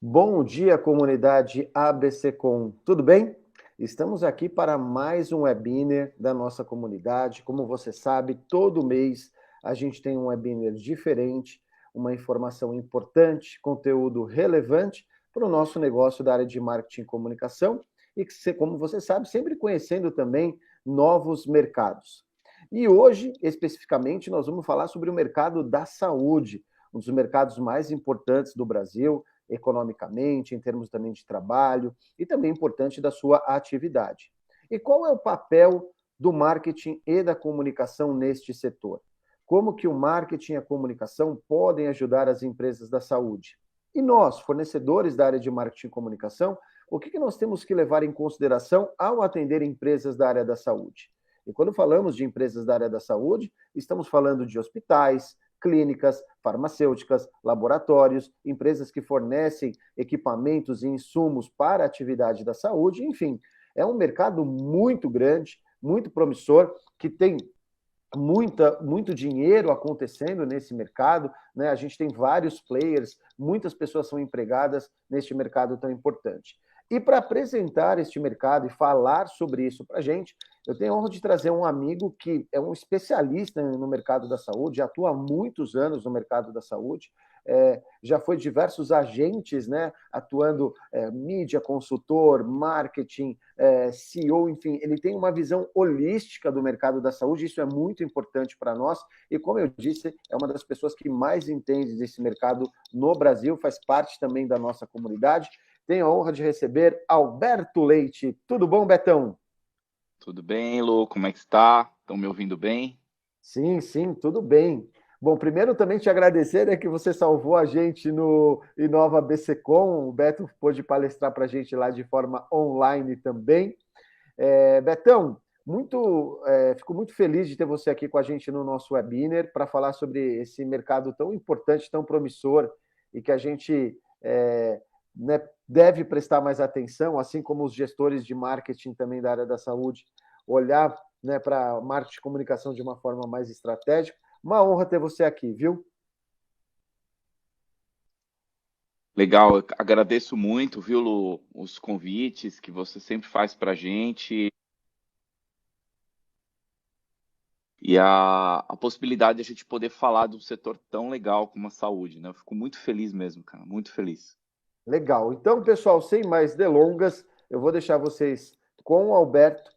Bom dia, comunidade ABCcom. Tudo bem? Estamos aqui para mais um webinar da nossa comunidade. Como você sabe, todo mês a gente tem um webinar diferente, uma informação importante, conteúdo relevante para o nosso negócio da área de marketing e comunicação e que, como você sabe, sempre conhecendo também novos mercados. E hoje, especificamente, nós vamos falar sobre o mercado da saúde, um dos mercados mais importantes do Brasil, economicamente, em termos também de trabalho e também importante da sua atividade. E qual é o papel do marketing e da comunicação neste setor? Como que o marketing e a comunicação podem ajudar as empresas da saúde? E nós, fornecedores da área de marketing e comunicação, o que nós temos que levar em consideração ao atender empresas da área da saúde? E quando falamos de empresas da área da saúde, estamos falando de hospitais, clínicas, farmacêuticas, laboratórios, empresas que fornecem equipamentos e insumos para a atividade da saúde, enfim, é um mercado muito grande, muito promissor, que tem muito dinheiro acontecendo nesse mercado, né? A gente tem vários players, muitas pessoas são empregadas neste mercado tão importante. E para apresentar este mercado e falar sobre isso para a gente, eu tenho a honra de trazer um amigo que é um especialista no mercado da saúde, atua há muitos anos no mercado da saúde, já foi diversos agentes, né, atuando mídia, consultor, marketing, CEO, enfim, ele tem uma visão holística do mercado da saúde, isso é muito importante para nós, e como eu disse, é uma das pessoas que mais entende desse mercado no Brasil, faz parte também da nossa comunidade. Tenho a honra de receber Alberto Leite. Tudo bom, Betão? Tudo bem, Lu? Como é que está? Estão me ouvindo bem? Sim, sim, tudo bem. Bom, primeiro também te agradecer, né, que você salvou a gente no Inova BCcom, o Beto pôde palestrar para a gente lá de forma online também. Betão, fico muito feliz de ter você aqui com a gente no nosso webinar para falar sobre esse mercado tão importante, tão promissor e que a gente né, deve prestar mais atenção, assim como os gestores de marketing também da área da saúde, olhar, né, para marketing e comunicação de uma forma mais estratégica. Uma honra ter você aqui, viu? Legal, eu agradeço muito, viu, Lu, os convites que você sempre faz para a gente e a possibilidade de a gente poder falar de um setor tão legal como a saúde, né? Eu fico muito feliz mesmo, cara, muito feliz. Legal. Então, pessoal, sem mais delongas, eu vou deixar vocês com o Alberto,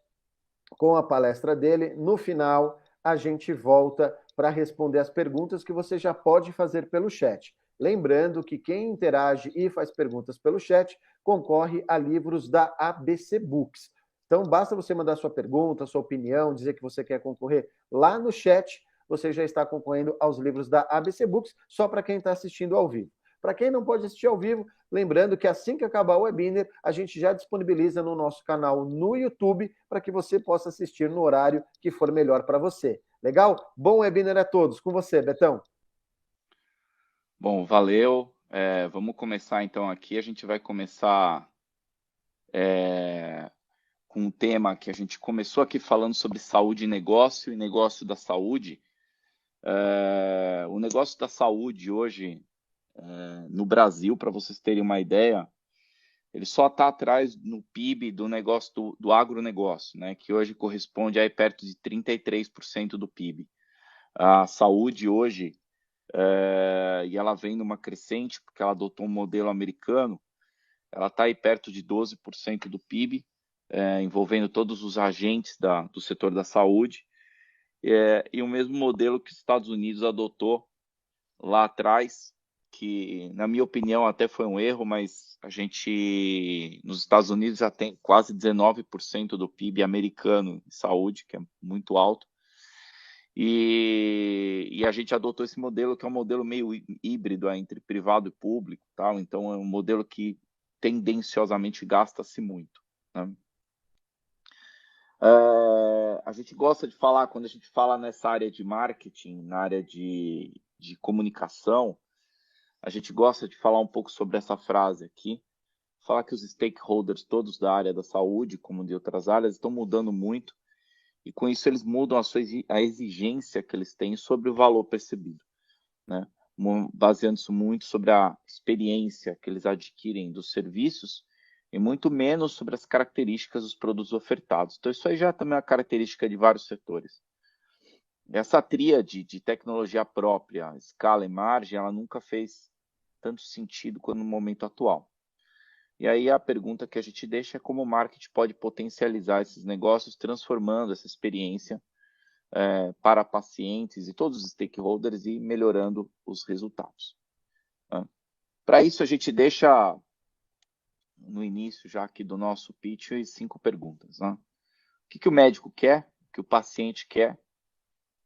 com a palestra dele. No final, a gente volta para responder as perguntas que você já pode fazer pelo chat. Lembrando que quem interage e faz perguntas pelo chat concorre a livros da ABC Books. Então, basta você mandar sua pergunta, sua opinião, dizer que você quer concorrer lá no chat, você já está concorrendo aos livros da ABC Books, só para quem está assistindo ao vivo. Para quem não pode assistir ao vivo, lembrando que assim que acabar o webinar, a gente já disponibiliza no nosso canal no YouTube para que você possa assistir no horário que for melhor para você. Legal? Bom webinar a todos. Com você, Betão. Bom, valeu. Vamos começar então aqui. A gente vai começar com um tema que a gente começou aqui falando sobre saúde e negócio da saúde. O negócio da saúde hoje no Brasil, para vocês terem uma ideia, ele só está atrás no PIB do negócio do agronegócio, né, que hoje corresponde a perto de 33% do PIB. A saúde hoje, e ela vem numa crescente, porque ela adotou um modelo americano, ela está aí perto de 12% do PIB, envolvendo todos os agentes do setor da saúde, e o mesmo modelo que os Estados Unidos adotou lá atrás, que na minha opinião até foi um erro, mas a gente nos Estados Unidos já tem quase 19% do PIB americano em saúde, que é muito alto, e a gente adotou esse modelo que é um modelo meio híbrido entre privado e público, tal. Então é um modelo que tendenciosamente gasta-se muito, né? A gente gosta de falar, quando a gente fala nessa área de marketing, na área de comunicação, a gente gosta de falar um pouco sobre essa frase aqui, falar que os stakeholders todos da área da saúde, como de outras áreas, estão mudando muito e com isso eles mudam a exigência que eles têm sobre o valor percebido, né? baseando-se muito sobre a experiência que eles adquirem dos serviços e muito menos sobre as características dos produtos ofertados. Então, isso aí já é também uma característica de vários setores. Essa tríade de tecnologia própria, escala e margem, ela nunca fez tanto sentido quanto no momento atual. E aí a pergunta que a gente deixa é como o marketing pode potencializar esses negócios, transformando essa experiência para pacientes e todos os stakeholders e melhorando os resultados. Né? Para isso, a gente deixa no início já aqui do nosso pitch 5 perguntas. Né? O que o médico quer, o que o paciente quer,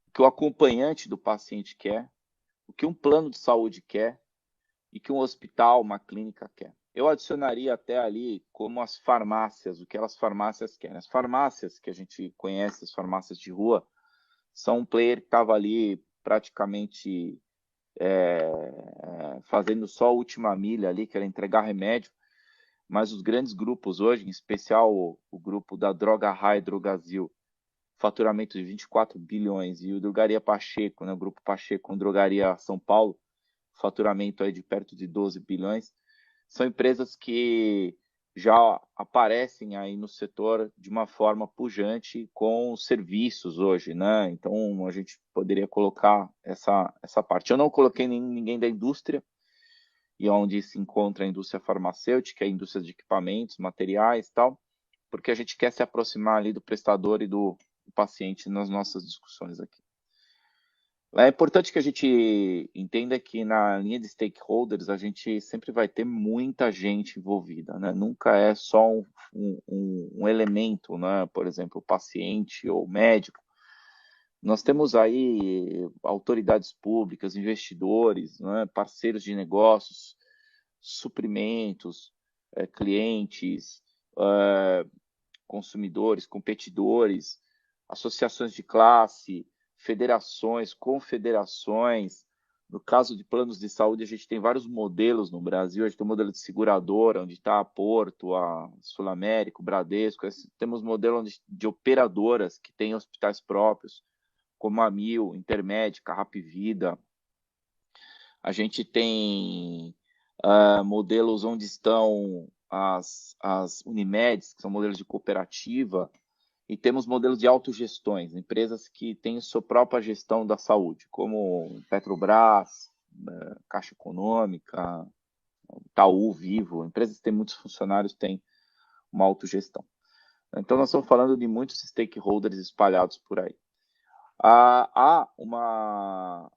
o que o acompanhante do paciente quer, o que um plano de saúde quer e que um hospital, uma clínica quer. Eu adicionaria até ali como as farmácias, o que as farmácias querem. As farmácias que a gente conhece, as farmácias de rua, são um player que estava ali praticamente fazendo só a última milha ali, que era entregar remédio, mas os grandes grupos hoje, em especial o grupo da Droga Raia e Drogasil, faturamento de 24 bilhões, e o Drogaria Pacheco, né, o grupo Pacheco com Drogaria São Paulo, faturamento aí de perto de 12 bilhões, são empresas que já aparecem aí no setor de uma forma pujante com serviços hoje, né? Então a gente poderia colocar essa parte. Eu não coloquei ninguém da indústria, e onde se encontra a indústria farmacêutica, a indústria de equipamentos, materiais e tal, porque a gente quer se aproximar ali do prestador e do paciente nas nossas discussões aqui. É importante que a gente entenda que na linha de stakeholders a gente sempre vai ter muita gente envolvida, né? Nunca é só um elemento, né? Por exemplo, o paciente ou o médico. Nós temos aí autoridades públicas, investidores, né? Parceiros de negócios, suprimentos, clientes, consumidores, competidores, associações de classe, federações, confederações. No caso de planos de saúde, a gente tem vários modelos no Brasil. A gente tem um modelo de seguradora, onde está a Porto, a Sul América, o Bradesco. Temos modelo de operadoras que têm hospitais próprios, como a Mil, Intermédica, Rapvida. A gente tem modelos onde estão as Unimedes, que são modelos de cooperativa, e temos modelos de autogestões, empresas que têm sua própria gestão da saúde, como Petrobras, Caixa Econômica, Itaú, Vivo, empresas que têm muitos funcionários têm uma autogestão. Então, nós estamos falando de muitos stakeholders espalhados por aí. Há uma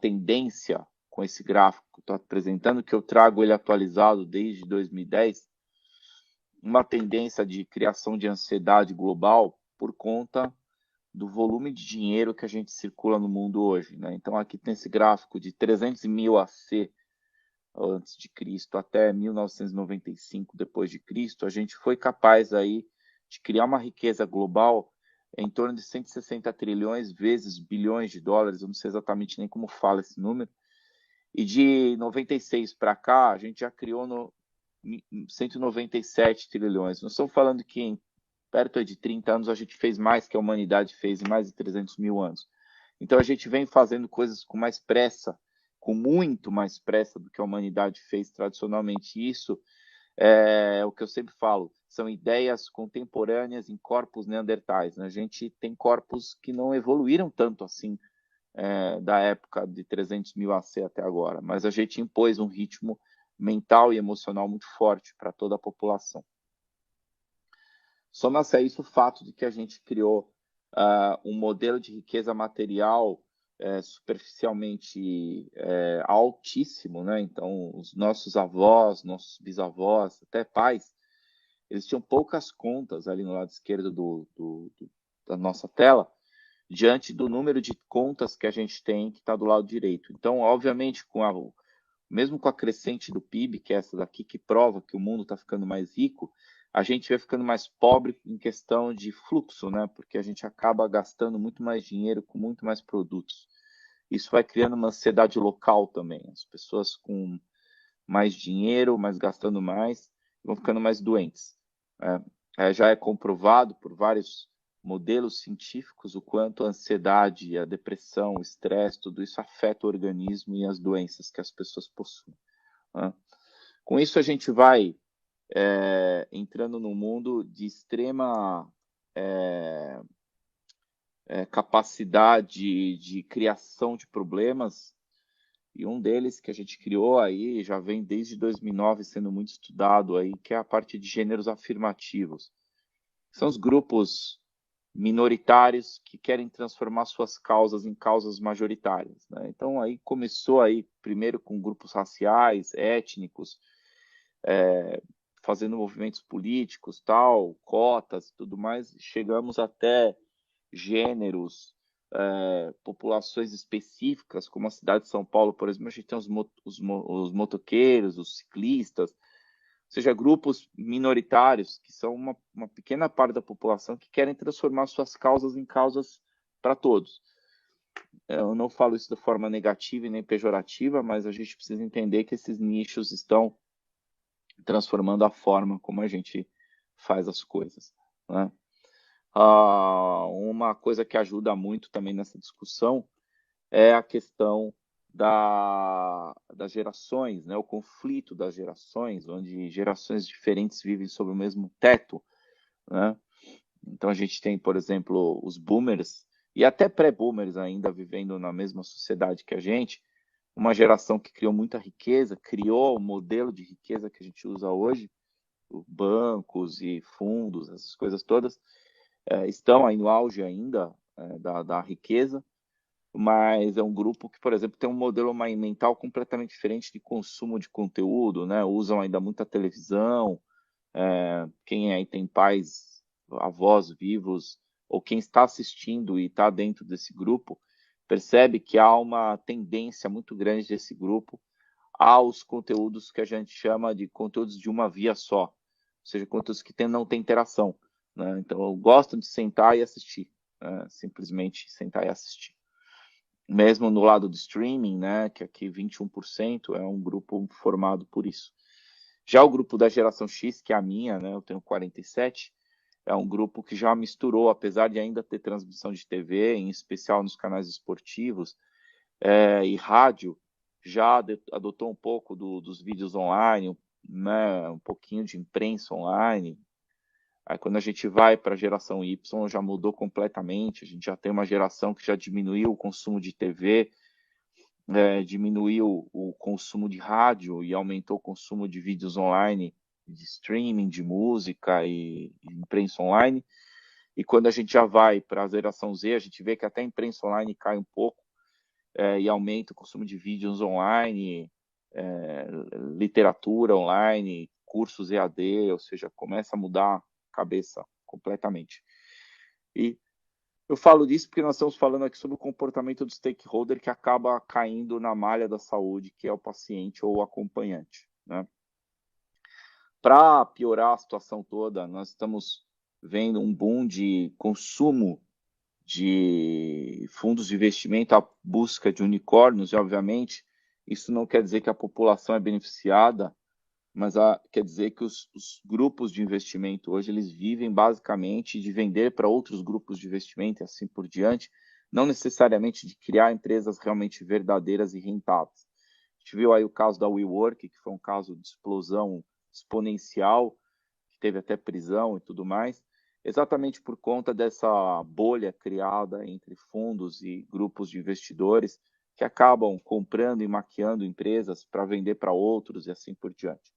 tendência com esse gráfico que estou apresentando, que eu trago ele atualizado desde 2010, uma tendência de criação de ansiedade global por conta do volume de dinheiro que a gente circula no mundo hoje, né? Então aqui tem esse gráfico de 300 mil AC antes de Cristo até 1995 depois de Cristo, a gente foi capaz aí de criar uma riqueza global em torno de 160 trilhões vezes bilhões de dólares, eu não sei exatamente nem como fala esse número, e de 96 para cá a gente já criou 197 trilhões. Nós estamos falando que em perto de 30 anos a gente fez mais que a humanidade fez em mais de 300 mil anos. Então a gente vem fazendo coisas com mais pressa, com muito mais pressa do que a humanidade fez tradicionalmente. Isso é o que eu sempre falo, são ideias contemporâneas em corpos neandertais. Né? A gente tem corpos que não evoluíram tanto assim da época de 300 mil AC até agora, mas a gente impôs um ritmo mental e emocional muito forte para toda a população. Soma-se a isso o fato de que a gente criou um modelo de riqueza material superficialmente altíssimo, né? Então, os nossos avós, nossos bisavós, até pais, eles tinham poucas contas ali no lado esquerdo da nossa tela, diante do número de contas que a gente tem que está do lado direito. Então, obviamente, mesmo com a crescente do PIB, que é essa daqui que prova que o mundo está ficando mais rico, a gente vai ficando mais pobre em questão de fluxo, né? Porque a gente acaba gastando muito mais dinheiro com muito mais produtos. Isso vai criando uma ansiedade local também. As pessoas com mais dinheiro, mas gastando mais, vão ficando mais doentes. Já é comprovado por vários modelos científicos o quanto a ansiedade, a depressão, o estresse, tudo isso afeta o organismo e as doenças que as pessoas possuem, né? Com isso, a gente vai entrando num mundo de extrema capacidade de criação de problemas, e um deles que a gente criou aí, já vem desde 2009 sendo muito estudado aí, que é a parte de gêneros afirmativos. São os grupos minoritários que querem transformar suas causas em causas majoritárias, né? Então aí começou aí primeiro com grupos raciais, étnicos, fazendo movimentos políticos, tal, cotas, tudo mais, chegamos até gêneros, populações específicas, como a cidade de São Paulo, por exemplo, a gente tem os motoqueiros, os ciclistas, ou seja, grupos minoritários, que são uma pequena parte da população que querem transformar suas causas em causas para todos. Eu não falo isso de forma negativa e nem pejorativa, mas a gente precisa entender que esses nichos estão transformando a forma como a gente faz as coisas, né? Uma coisa que ajuda muito também nessa discussão é a questão das gerações, né? O conflito das gerações, onde gerações diferentes vivem sob o mesmo teto, né? Então a gente tem, por exemplo, os boomers e até pré-boomers ainda vivendo na mesma sociedade que a gente, uma geração que criou muita riqueza, criou o modelo de riqueza que a gente usa hoje, bancos e fundos, essas coisas todas, estão aí no auge ainda da riqueza, mas é um grupo que, por exemplo, tem um modelo mental completamente diferente de consumo de conteúdo, né? Usam ainda muita televisão, quem aí tem pais, avós vivos, ou quem está assistindo e está dentro desse grupo, percebe que há uma tendência muito grande desse grupo aos conteúdos que a gente chama de conteúdos de uma via só, ou seja, conteúdos que não tem interação, né? Então, gostam de sentar e assistir, né? Simplesmente sentar e assistir. Mesmo no lado do streaming, né, que aqui 21% é um grupo formado por isso. Já o grupo da geração X, que é a minha, né, eu tenho 47, é um grupo que já misturou, apesar de ainda ter transmissão de TV, em especial nos canais esportivos, e rádio, já adotou um pouco dos vídeos online, né, um pouquinho de imprensa online. Aí quando a gente vai para a geração Y, já mudou completamente, a gente já tem uma geração que já diminuiu o consumo de TV, diminuiu o consumo de rádio e aumentou o consumo de vídeos online, de streaming, de música e imprensa online. E quando a gente já vai para a geração Z, a gente vê que até a imprensa online cai um pouco, e aumenta o consumo de vídeos online, literatura online, cursos EAD, ou seja, começa a mudar a cabeça completamente. E eu falo disso porque nós estamos falando aqui sobre o comportamento do stakeholder que acaba caindo na malha da saúde, que é o paciente ou o acompanhante, né? Para piorar a situação toda, nós estamos vendo um boom de consumo de fundos de investimento, a busca de unicórnios, e obviamente isso não quer dizer que a população é beneficiada, mas quer dizer que os grupos de investimento hoje eles vivem basicamente de vender para outros grupos de investimento e assim por diante, não necessariamente de criar empresas realmente verdadeiras e rentáveis. A gente viu aí o caso da WeWork, que foi um caso de explosão exponencial, que teve até prisão e tudo mais, exatamente por conta dessa bolha criada entre fundos e grupos de investidores que acabam comprando e maquiando empresas para vender para outros e assim por diante.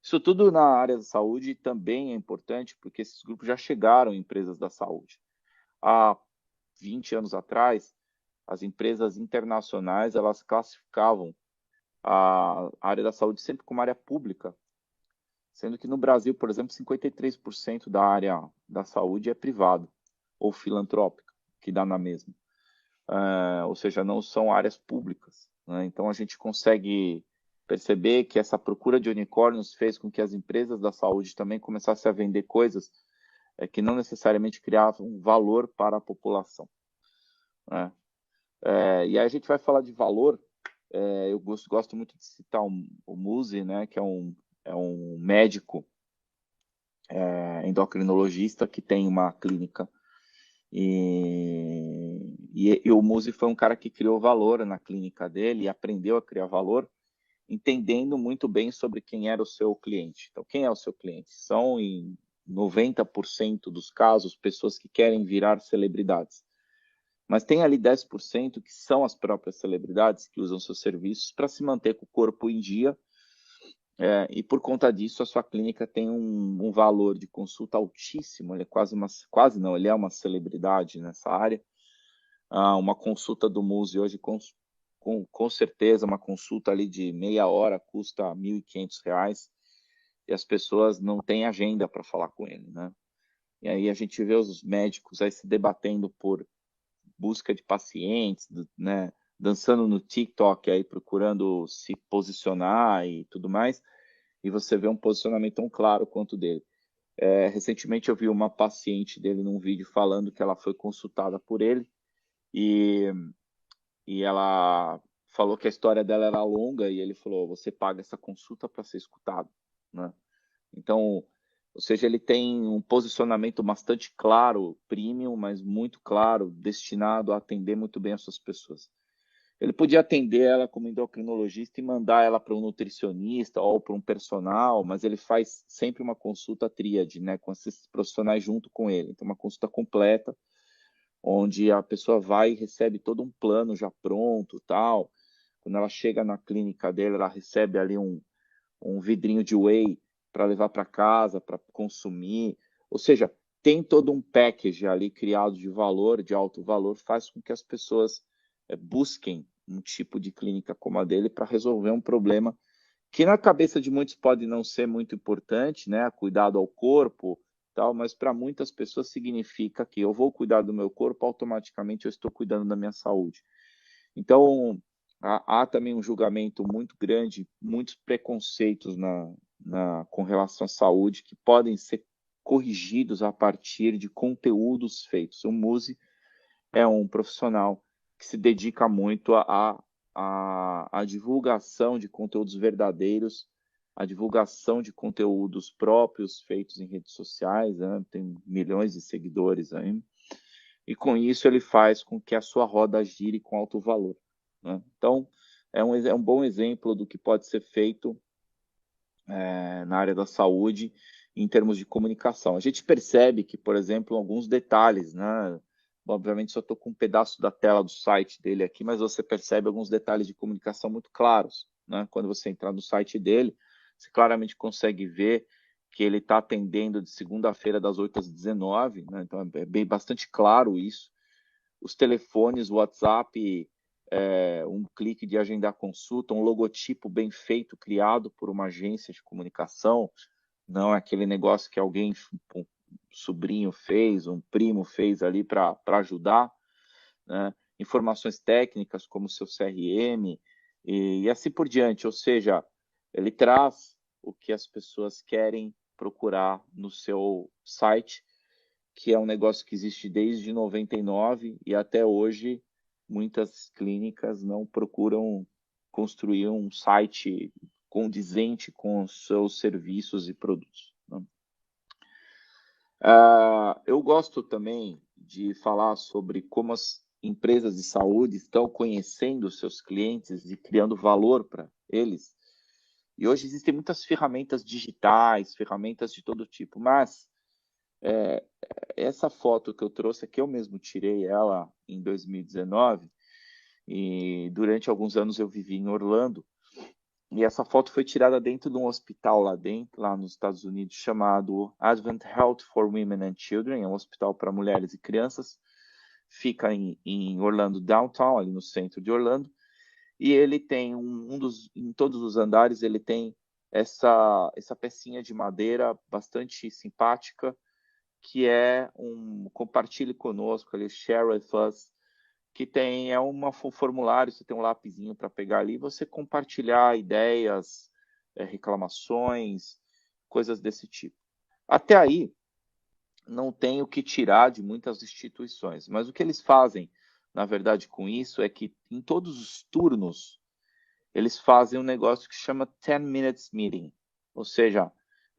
Isso tudo na área da saúde também é importante, porque esses grupos já chegaram em empresas da saúde. Há 20 anos atrás, as empresas internacionais elas classificavam a área da saúde sempre como área pública, sendo que no Brasil, por exemplo, 53% da área da saúde é privada ou filantrópica, que dá na mesma. Ou seja, não são áreas públicas, né? Então a gente consegue perceber que essa procura de unicórnios fez com que as empresas da saúde também começassem a vender coisas que não necessariamente criavam valor para a população, né? E aí a gente vai falar de valor. Eu gosto muito de citar o Muzi, né, que é um médico endocrinologista que tem uma clínica E o Musi foi um cara que criou valor na clínica dele e aprendeu a criar valor, entendendo muito bem sobre quem era o seu cliente. Então, quem é o seu cliente? São, em 90% dos casos, pessoas que querem virar celebridades. Mas tem ali 10% que são as próprias celebridades que usam seus serviços para se manter com o corpo em dia, e por conta disso a sua clínica tem um valor de consulta altíssimo. Ele é quase não, ele é uma celebridade nessa área. Uma consulta do Muzi hoje, com certeza, uma consulta ali de meia hora custa R$ 1.500, e as pessoas não têm agenda para falar com ele, né? E aí a gente vê os médicos aí se debatendo por busca de pacientes, né? Dançando no TikTok aí, procurando se posicionar e tudo mais, e você vê um posicionamento tão claro quanto o dele. Recentemente eu vi uma paciente dele num vídeo falando que ela foi consultada por ele, e ela falou que a história dela era longa, e ele falou: você paga essa consulta para ser escutado, né? Então, ou seja, ele tem um posicionamento bastante claro, premium, mas muito claro, destinado a atender muito bem as suas pessoas. Ele podia atender ela como endocrinologista e mandar ela para um nutricionista ou para um personal, mas ele faz sempre uma consulta tríade, né, com esses profissionais junto com ele. Então, uma consulta completa, onde a pessoa vai e recebe todo um plano já pronto, tal. Quando ela chega na clínica dele, ela recebe ali um vidrinho de whey para levar para casa, para consumir. Ou seja, tem todo um package ali criado de valor, de alto valor, faz com que as pessoas busquem um tipo de clínica como a dele para resolver um problema que na cabeça de muitos pode não ser muito importante, né? Cuidado ao corpo, tal, mas para muitas pessoas significa que eu vou cuidar do meu corpo, automaticamente eu estou cuidando da minha saúde. Então, há também um julgamento muito grande, muitos preconceitos com relação à saúde que podem ser corrigidos a partir de conteúdos feitos. O Muzi é um profissional que se dedica muito à divulgação de conteúdos verdadeiros, à divulgação de conteúdos próprios feitos em redes sociais, né? Tem milhões de seguidores aí, e com isso ele faz com que a sua roda gire com alto valor, né? Então, é um bom exemplo do que pode ser feito na área da saúde em termos de comunicação. A gente percebe que, por exemplo, alguns detalhes, né? Obviamente só estou com um pedaço da tela do site dele aqui, mas você percebe alguns detalhes de comunicação muito claros, né? Quando você entrar no site dele, você claramente consegue ver que ele está atendendo de segunda-feira das 8 às 19, né? Então é bem bastante claro isso. Os telefones, WhatsApp, um clique de agendar consulta, um logotipo bem feito, criado por uma agência de comunicação, não é aquele negócio que alguém, um sobrinho fez, um primo fez ali para ajudar, né? Informações técnicas como seu CRM e assim por diante, ou seja, ele traz o que as pessoas querem procurar no seu site, que é um negócio que existe desde 99 e até hoje muitas clínicas não procuram construir um site condizente com os seus serviços e produtos, né? Eu gosto também de falar sobre como as empresas de saúde estão conhecendo os seus clientes e criando valor para eles. E hoje existem muitas ferramentas digitais, ferramentas de todo tipo, mas essa foto que eu trouxe aqui, eu mesmo tirei ela em 2019, e durante alguns anos eu vivi em Orlando, e essa foto foi tirada dentro de um hospital lá nos Estados Unidos, chamado Advent Health for Women and Children, é um hospital para mulheres e crianças, fica em Orlando Downtown, ali no centro de Orlando, e ele tem em todos os andares ele tem essa pecinha de madeira bastante simpática, que é um compartilhe conosco, ali, share with us, que tem um formulário, você tem um lapisinho para pegar ali, você compartilhar ideias, reclamações, coisas desse tipo. Até aí, não tem o que tirar de muitas instituições, mas o que eles fazem, na verdade, com isso é que em todos os turnos eles fazem um negócio que chama 10 Minutes Meeting, ou seja,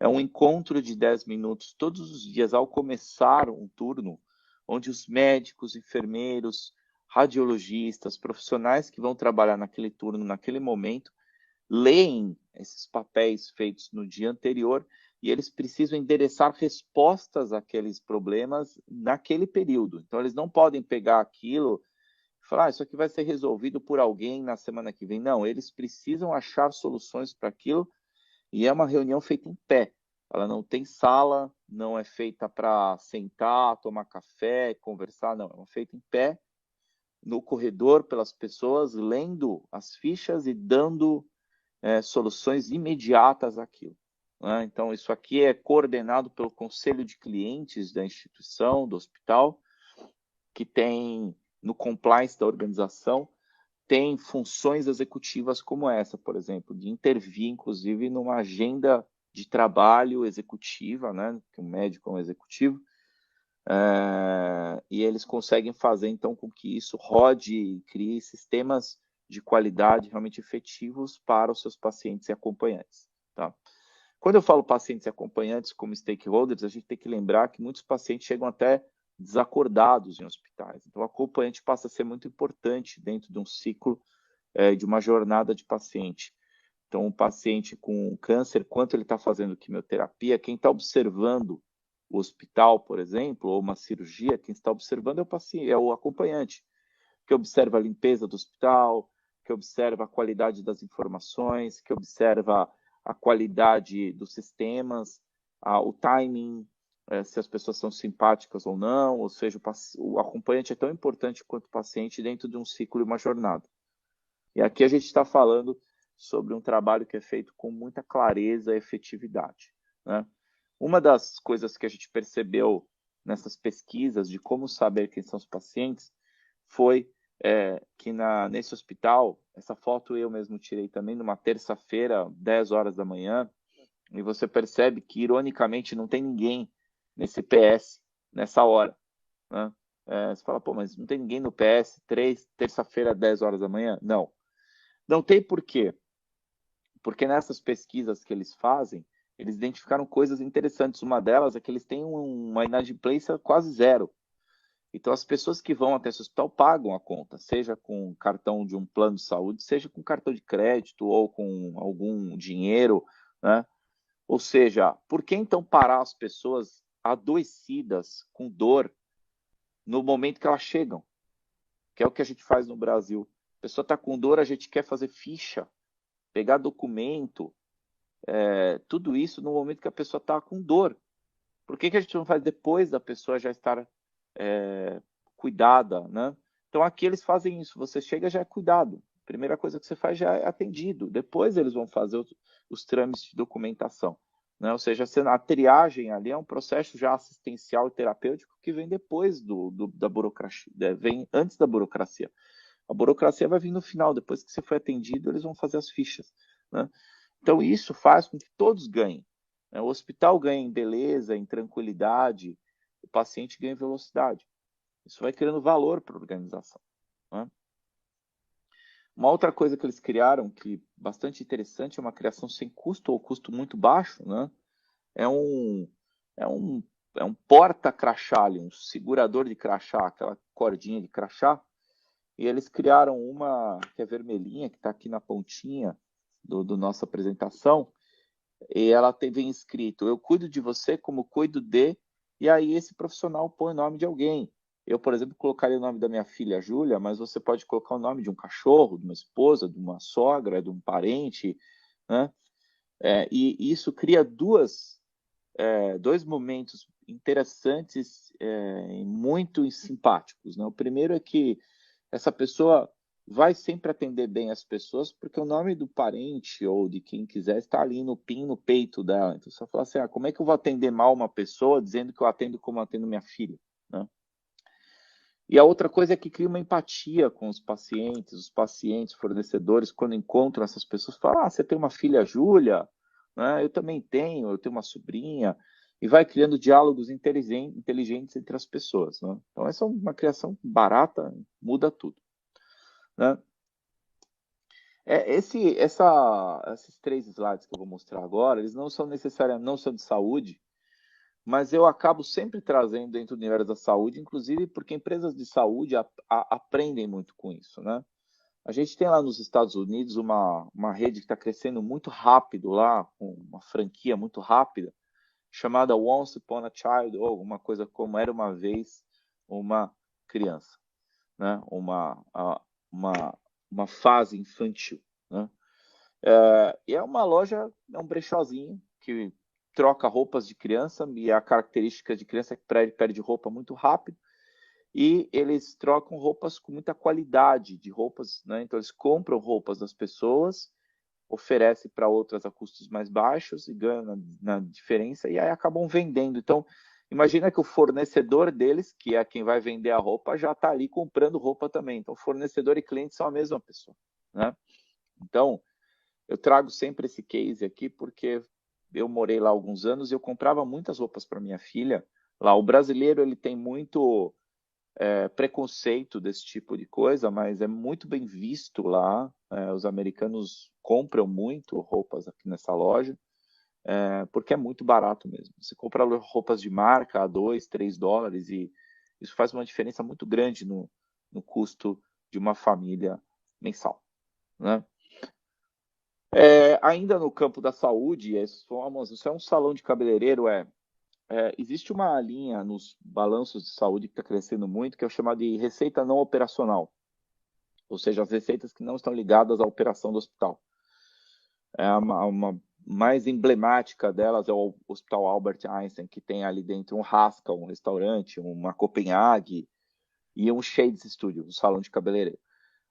é um encontro de 10 minutos todos os dias ao começar um turno, onde os médicos, enfermeiros, radiologistas, profissionais que vão trabalhar naquele turno, naquele momento, leem esses papéis feitos no dia anterior e eles precisam endereçar respostas àqueles problemas naquele período. Então, eles não podem pegar aquilo e falar, isso aqui vai ser resolvido por alguém na semana que vem. Não, eles precisam achar soluções para aquilo e é uma reunião feita em pé. Ela não tem sala, não é feita para sentar, tomar café, conversar, não. É feita em pé, no corredor, pelas pessoas, lendo as fichas e dando soluções imediatas àquilo. Né? Então, isso aqui é coordenado pelo conselho de clientes da instituição, do hospital, que tem, no compliance da organização, tem funções executivas como essa, por exemplo, de intervir, inclusive, numa agenda de trabalho executiva, né? Que o médico é um executivo, e eles conseguem fazer, então, com que isso rode e crie sistemas de qualidade realmente efetivos para os seus pacientes e acompanhantes. Tá? Quando eu falo pacientes e acompanhantes como stakeholders, a gente tem que lembrar que muitos pacientes chegam até desacordados em hospitais. Então, o acompanhante passa a ser muito importante dentro de um ciclo de uma jornada de paciente. Então, um paciente com câncer, quanto ele está fazendo quimioterapia, quem está observando o hospital, por exemplo, ou uma cirurgia, quem está observando é o paciente, é o acompanhante, que observa a limpeza do hospital, que observa a qualidade das informações, que observa a qualidade dos sistemas, o timing, se as pessoas são simpáticas ou não, ou seja, o acompanhante é tão importante quanto o paciente dentro de um ciclo e uma jornada. E aqui a gente está falando sobre um trabalho que é feito com muita clareza e efetividade. Né? Uma das coisas que a gente percebeu nessas pesquisas de como saber quem são os pacientes foi que nesse hospital, essa foto eu mesmo tirei também numa terça-feira, 10 horas da manhã, e você percebe que, ironicamente, não tem ninguém nesse PS nessa hora. Né? Você fala, pô, mas não tem ninguém no PS, terça-feira, 10 horas da manhã? Não. Não tem por quê. Porque nessas pesquisas que eles fazem, eles identificaram coisas interessantes. Uma delas é que eles têm uma inadimplência quase zero. Então, as pessoas que vão até esse hospital pagam a conta, seja com cartão de um plano de saúde, seja com cartão de crédito ou com algum dinheiro, né? Ou seja, por que então parar as pessoas adoecidas, com dor, no momento que elas chegam? Que é o que a gente faz no Brasil. A pessoa está com dor, a gente quer fazer ficha, pegar documento, tudo isso no momento que a pessoa está com dor. Por que a gente não faz depois da pessoa já estar cuidada, né? Então aqui eles fazem isso, você chega já é cuidado. A primeira coisa que você faz já é atendido. Depois eles vão fazer os trâmites de documentação. Né? Ou seja, a triagem ali é um processo já assistencial e terapêutico que vem depois da burocracia, vem antes da burocracia. A burocracia vai vir no final, depois que você foi atendido, eles vão fazer as fichas. Né? Então isso faz com que todos ganhem. Né? O hospital ganha em beleza, em tranquilidade, o paciente ganha em velocidade. Isso vai criando valor para a organização. Né? Uma outra coisa que eles criaram, que é bastante interessante, é uma criação sem custo ou custo muito baixo, né? É um, é um, é um porta-crachá, um segurador de crachá, aquela cordinha de crachá, e eles criaram uma que é vermelhinha, que está aqui na pontinha do nossa apresentação, e ela vem escrito, eu cuido de você como cuido de, e aí esse profissional põe o nome de alguém. Eu, por exemplo, colocaria o nome da minha filha, Júlia, mas você pode colocar o nome de um cachorro, de uma esposa, de uma sogra, de um parente, né? E isso cria dois momentos interessantes e muito simpáticos. Né? O primeiro é que essa pessoa vai sempre atender bem as pessoas, porque o nome do parente ou de quem quiser está ali no PIN, no peito dela. Então, você fala assim, como é que eu vou atender mal uma pessoa dizendo que eu atendo como eu atendo minha filha? Né? E a outra coisa é que cria uma empatia com os pacientes, fornecedores, quando encontram essas pessoas, falam, você tem uma filha Júlia? Né? Eu também tenho, eu tenho uma sobrinha, e vai criando diálogos inteligentes entre as pessoas. Né? Então, essa é uma criação barata, muda tudo. Né? Esses três slides que eu vou mostrar agora, eles não são necessariamente, não são de saúde, mas eu acabo sempre trazendo dentro do universo da saúde, inclusive porque empresas de saúde aprendem muito com isso, né? A gente tem lá nos Estados Unidos uma rede que está crescendo muito rápido lá, com uma franquia muito rápida, chamada Once Upon a Child, ou alguma coisa como Era uma Vez uma Criança, né? Uma, uma fase infantil, né? E é uma loja, é um brechózinho que troca roupas de criança, e a característica de criança é que perde roupa muito rápido, e eles trocam roupas com muita qualidade de roupas, né? Então eles compram roupas das pessoas, oferecem para outras a custos mais baixos e ganham na diferença, e aí acabam vendendo. Então, imagina que o fornecedor deles, que é quem vai vender a roupa, já está ali comprando roupa também. Então, fornecedor e cliente são a mesma pessoa, né? Então, eu trago sempre esse case aqui porque eu morei lá alguns anos e eu comprava muitas roupas para minha filha. Lá, o brasileiro ele tem muito preconceito desse tipo de coisa, mas é muito bem visto lá. Os americanos compram muito roupas aqui nessa loja, porque é muito barato mesmo. Você compra roupas de marca a 2, 3 dólares e isso faz uma diferença muito grande no custo de uma família mensal, né? Ainda no campo da saúde, isso é um salão de cabeleireiro, existe uma linha nos balanços de saúde que está crescendo muito, que é o chamado de receita não operacional, ou seja, as receitas que não estão ligadas à operação do hospital. Uma mais emblemática delas é o Hospital Albert Einstein, que tem ali dentro um Haskell, um restaurante, uma Copenhague e um Shades Studio, um salão de cabeleireiro.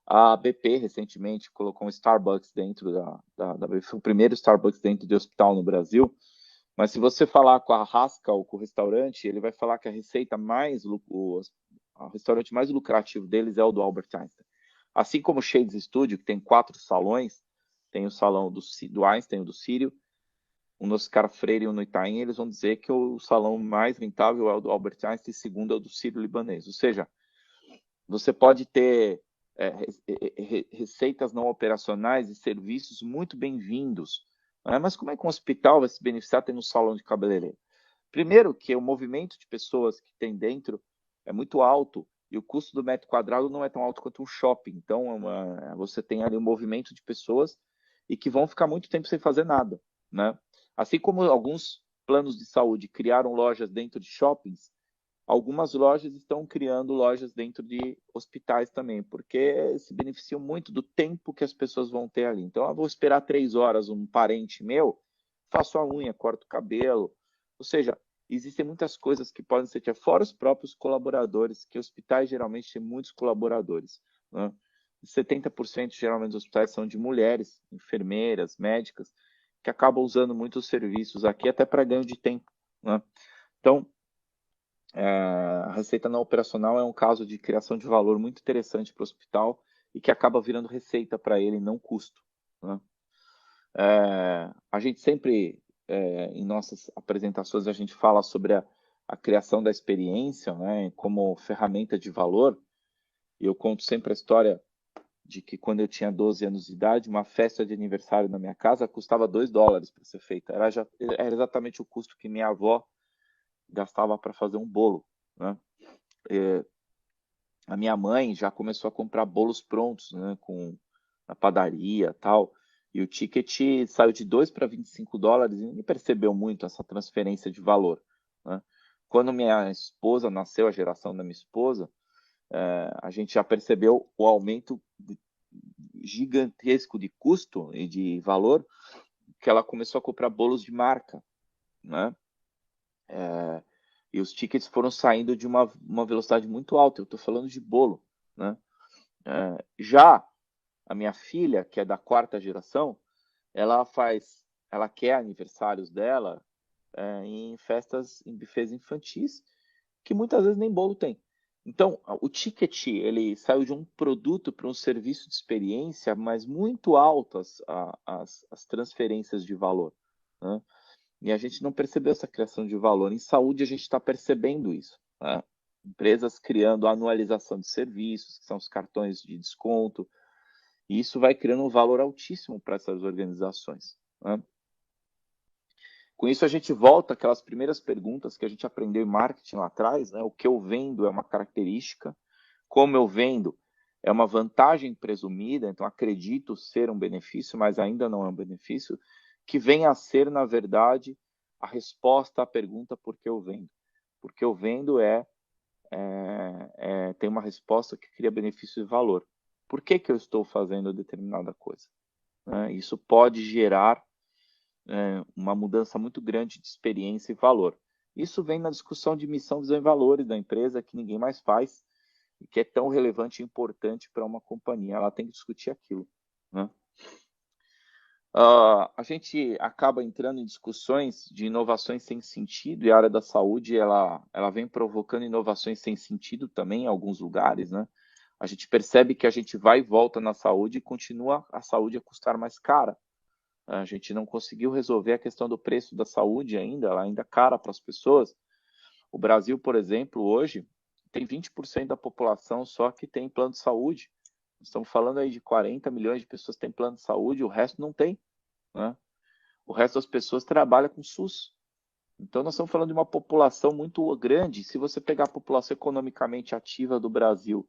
A BP recentemente colocou um Starbucks dentro da BP, foi o primeiro Starbucks dentro de hospital no Brasil. Mas se você falar com a Haskell, com o restaurante, ele vai falar que a receita o restaurante mais lucrativo deles é o do Albert Einstein. Assim como o Shades Studio, que tem 4 salões, tem o salão do Einstein, o do Sírio, um no Oscar Freire e um no Itaim, eles vão dizer que o salão mais rentável é o do Albert Einstein e segundo é o do Sírio Libanês. Ou seja, você pode ter receitas não operacionais e serviços muito bem-vindos. Né? Mas como é que um hospital vai se beneficiar tendo um salão de cabeleireiro? Primeiro, que o movimento de pessoas que tem dentro é muito alto e o custo do metro quadrado não é tão alto quanto um shopping. Então, você tem ali um movimento de pessoas e que vão ficar muito tempo sem fazer nada, né? Assim como alguns planos de saúde criaram lojas dentro de shoppings, algumas lojas estão criando lojas dentro de hospitais também, porque se beneficiam muito do tempo que as pessoas vão ter ali. Então, eu vou esperar 3 horas um parente meu, faço a unha, corto o cabelo. Ou seja, existem muitas coisas que podem ser feitas, fora os próprios colaboradores, que hospitais geralmente têm muitos colaboradores, né? 70% geralmente dos hospitais são de mulheres, enfermeiras, médicas, que acabam usando muitos serviços aqui até para ganho de tempo, né? Então, a receita não operacional é um caso de criação de valor muito interessante para o hospital e que acaba virando receita para ele, não custo, né? A gente sempre, em nossas apresentações, a gente fala sobre a criação da experiência, né, como ferramenta de valor. E eu conto sempre a história de que quando eu tinha 12 anos de idade, uma festa de aniversário na minha casa custava 2 dólares para ser feita. Era exatamente o custo que minha avó gastava para fazer um bolo, né? A minha mãe já começou a comprar bolos prontos, né, na padaria, tal. E o ticket saiu de 2 para 25 dólares e ninguém percebeu muito essa transferência de valor, né? Quando minha esposa nasceu, a geração da minha esposa, a gente já percebeu o aumento gigantesco de custo e de valor, que ela começou a comprar bolos de marca, né? E os tickets foram saindo de uma velocidade muito alta. Eu estou falando de bolo, né? Já a minha filha, que é da 4ª geração, ela quer aniversários dela em festas, em buffets infantis, que muitas vezes nem bolo tem. Então, o ticket, ele saiu de um produto para um serviço de experiência, mas muito altas as transferências de valor, né? E a gente não percebeu essa criação de valor. Em saúde, a gente está percebendo isso, né? Empresas criando anualização de serviços, que são os cartões de desconto, e isso vai criando um valor altíssimo para essas organizações, né? Com isso, a gente volta àquelas primeiras perguntas que a gente aprendeu em marketing lá atrás, né? O que eu vendo é uma característica, como eu vendo é uma vantagem presumida, então acredito ser um benefício, mas ainda não é um benefício, que vem a ser, na verdade, a resposta à pergunta por que eu vendo. Porque eu vendo tem uma resposta que cria benefício e valor. Por que eu estou fazendo determinada coisa? Isso pode gerar uma mudança muito grande de experiência e valor. Isso vem na discussão de missão, visão e valores da empresa, que ninguém mais faz, e que é tão relevante e importante para uma companhia. Ela tem que discutir aquilo. Né? A gente acaba entrando em discussões de inovações sem sentido, e a área da saúde ela vem provocando inovações sem sentido também em alguns lugares. Né? A gente percebe que a gente vai e volta na saúde e continua a saúde a custar mais cara. A gente não conseguiu resolver a questão do preço da saúde ainda, ela ainda é cara para as pessoas. O Brasil, por exemplo, hoje tem 20% da população só que tem plano de saúde. Estamos falando aí de 40 milhões de pessoas que têm plano de saúde, o resto não tem. Né? O resto das pessoas trabalha com SUS. Então, nós estamos falando de uma população muito grande. Se você pegar a população economicamente ativa do Brasil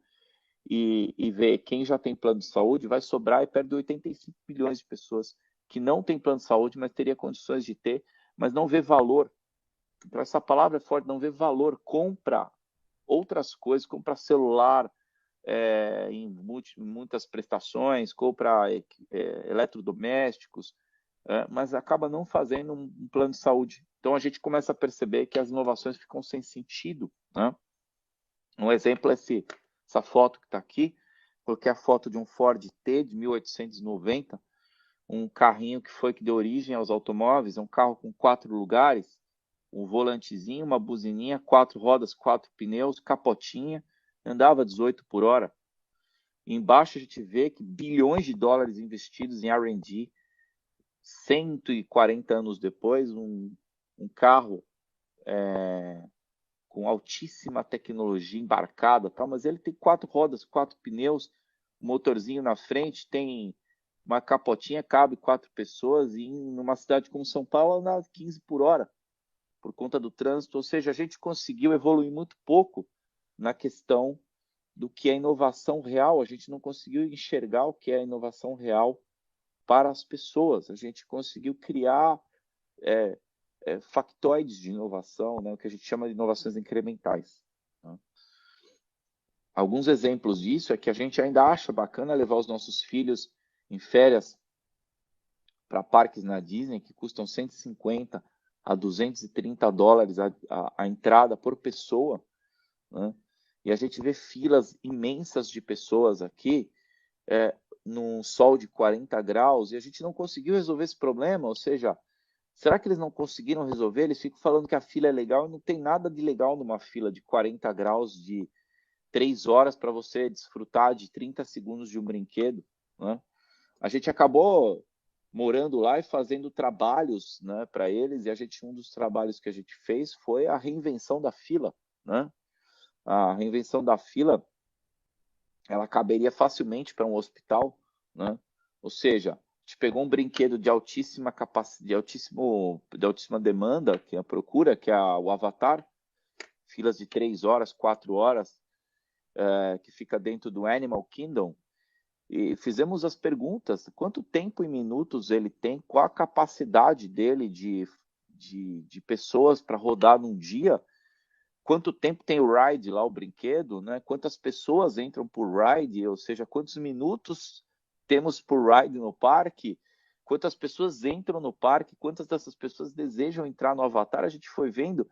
e ver quem já tem plano de saúde, vai sobrar e perto de 85 milhões de pessoas que não tem plano de saúde, mas teria condições de ter, mas não vê valor. Então, essa palavra é forte, não vê valor. Compra outras coisas, compra celular em muitas prestações, compra eletrodomésticos, mas acaba não fazendo um plano de saúde. Então, a gente começa a perceber que as inovações ficam sem sentido. Né? Um exemplo é essa foto que está aqui. Coloquei a foto de um Ford T de 1890, um carrinho que deu origem aos automóveis, um carro com 4 lugares, um volantezinho, uma buzininha, 4 rodas, 4 pneus, capotinha, andava 18 por hora. E embaixo a gente vê que bilhões de dólares investidos em R&D, 140 anos depois, um carro com altíssima tecnologia embarcada, tá? Mas ele tem 4 rodas, 4 pneus, um motorzinho na frente, tem uma capotinha, cabe 4 pessoas, e numa cidade como São Paulo anda 15 por hora, por conta do trânsito. Ou seja, a gente conseguiu evoluir muito pouco na questão do que é inovação real. A gente não conseguiu enxergar o que é inovação real para as pessoas. A gente conseguiu criar factoides de inovação, né, o que a gente chama de inovações incrementais. Né? Alguns exemplos disso é que a gente ainda acha bacana levar os nossos filhos em férias para parques na Disney que custam 150 a 230 dólares a entrada por pessoa. Né? E a gente vê filas imensas de pessoas aqui num sol de 40 graus e a gente não conseguiu resolver esse problema. Ou seja, será que eles não conseguiram resolver? Eles ficam falando que a fila é legal e não tem nada de legal numa fila de 40 graus de 3 horas para você desfrutar de 30 segundos de um brinquedo. Né? A gente acabou morando lá e fazendo trabalhos, né, para eles, e um dos trabalhos que a gente fez foi a reinvenção da fila. Né? A reinvenção da fila, ela caberia facilmente para um hospital. Né? Ou seja, a gente pegou um brinquedo de altíssima capacidade, de altíssima demanda, que é a procura, que é o Avatar, filas de 3 horas, 4 horas, que fica dentro do Animal Kingdom, e fizemos as perguntas: quanto tempo em minutos ele tem, qual a capacidade dele de pessoas para rodar num dia, quanto tempo tem o ride lá, o brinquedo, né? Quantas pessoas entram por ride, ou seja, quantos minutos temos por ride no parque, quantas pessoas entram no parque, quantas dessas pessoas desejam entrar no Avatar. A gente foi vendo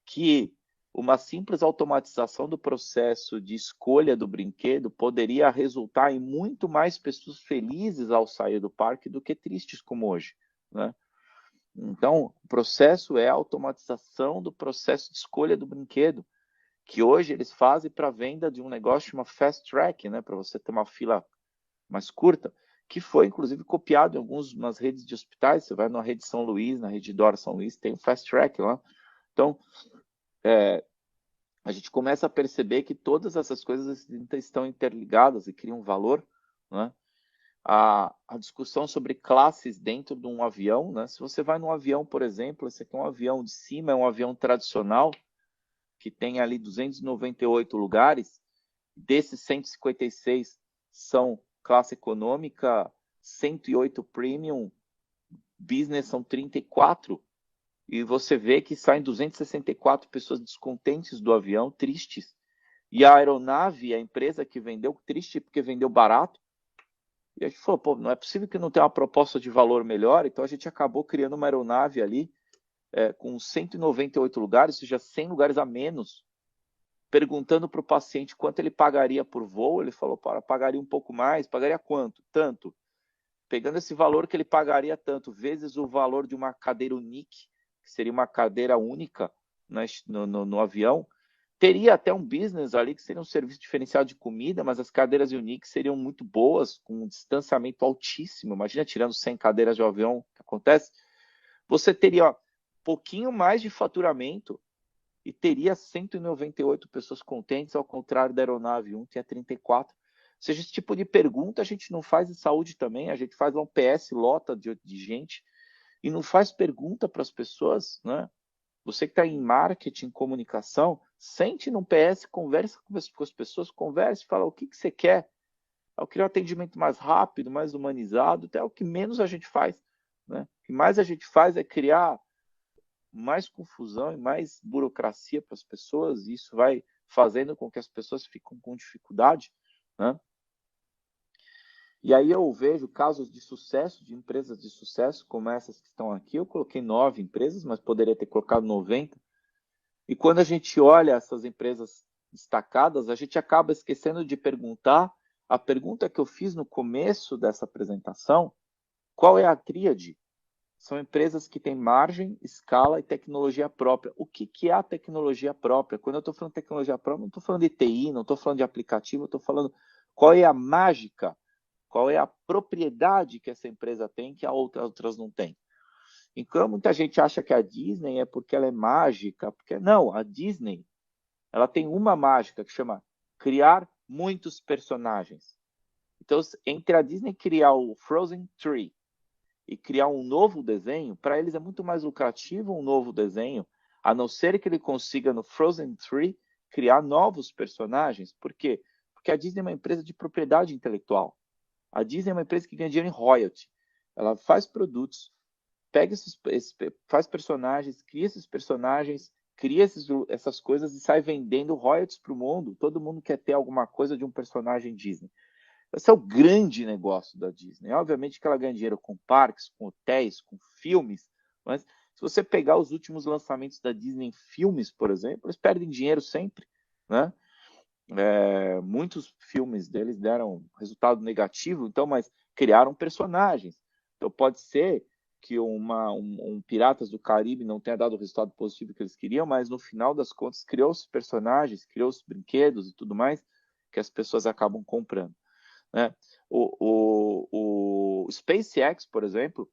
que uma simples automatização do processo de escolha do brinquedo poderia resultar em muito mais pessoas felizes ao sair do parque do que tristes como hoje. Né? Então, o processo é a automatização do processo de escolha do brinquedo, que hoje eles fazem para a venda de um negócio chamado Fast Track, né? Para você ter uma fila mais curta, que foi inclusive copiado em nas redes de hospitais. Você vai na rede São Luís, na rede Dora São Luís, tem o Fast Track lá. Então, a gente começa a perceber que todas essas coisas estão interligadas e criam valor. Né? a discussão sobre classes dentro de um avião, né? Se você vai num avião, por exemplo, esse aqui é um avião de cima, é um avião tradicional, que tem ali 298 lugares, desses 156 são classe econômica, 108 premium, business são 34, e você vê que saem 264 pessoas descontentes do avião, tristes, e a aeronave, a empresa que vendeu, triste porque vendeu barato, e a gente falou, pô, não é possível que não tenha uma proposta de valor melhor, então a gente acabou criando uma aeronave ali, com 198 lugares, ou seja, 100 lugares a menos, perguntando para o paciente quanto ele pagaria por voo, ele falou, pagaria um pouco mais, pagaria quanto? Tanto. Pegando esse valor que ele pagaria tanto, vezes o valor de uma cadeira unique, que seria uma cadeira única no avião, teria até um business ali, que seria um serviço diferenciado de comida, mas as cadeiras unique seriam muito boas, com um distanciamento altíssimo. Imagina tirando 100 cadeiras de avião, que acontece. Você teria pouquinho mais de faturamento, e teria 198 pessoas contentes, ao contrário da aeronave 1, tinha 34. Ou seja, esse tipo de pergunta a gente não faz em saúde também, a gente faz lá um PS, lota de gente, e não faz pergunta para as pessoas, né? Você que está em marketing, comunicação, sente num PS, conversa com as pessoas, converse, fala o que você quer. Eu queria um atendimento mais rápido, mais humanizado, até o que menos a gente faz, né? O que mais a gente faz é criar mais confusão e mais burocracia para as pessoas, e isso vai fazendo com que as pessoas fiquem com dificuldade, né? E aí eu vejo casos de sucesso, de empresas de sucesso, como essas que estão aqui. Eu coloquei 9 empresas, mas poderia ter colocado 90. E quando a gente olha essas empresas destacadas, a gente acaba esquecendo de perguntar a pergunta que eu fiz no começo dessa apresentação: qual é a tríade? São empresas que têm margem, escala e tecnologia própria. O que é a tecnologia própria? Quando eu estou falando de tecnologia própria, não estou falando de TI, não estou falando de aplicativo, eu estou falando qual é a mágica, qual é a propriedade que essa empresa tem que a outras não têm. Então, muita gente acha que a Disney é porque ela é mágica, porque não, a Disney, ela tem uma mágica que chama criar muitos personagens. Então, entre a Disney criar o Frozen 3 e criar um novo desenho, para eles é muito mais lucrativo um novo desenho, a não ser que ele consiga no Frozen 3 criar novos personagens. Por quê? Porque a Disney é uma empresa de propriedade intelectual. A Disney é uma empresa que ganha dinheiro em royalty. Ela faz produtos, faz personagens, cria essas coisas e sai vendendo royalties para o mundo. Todo mundo quer ter alguma coisa de um personagem Disney. Esse é o grande negócio da Disney. Obviamente que ela ganha dinheiro com parques, com hotéis, com filmes, mas se você pegar os últimos lançamentos da Disney em filmes, por exemplo, eles perdem dinheiro sempre, né? Muitos filmes deles deram resultado negativo, então, mas criaram personagens. Então pode ser que um Piratas do Caribe não tenha dado o resultado positivo que eles queriam, mas no final das contas criou-se personagens, criou-se brinquedos e tudo mais que as pessoas acabam comprando, né? O SpaceX, por exemplo,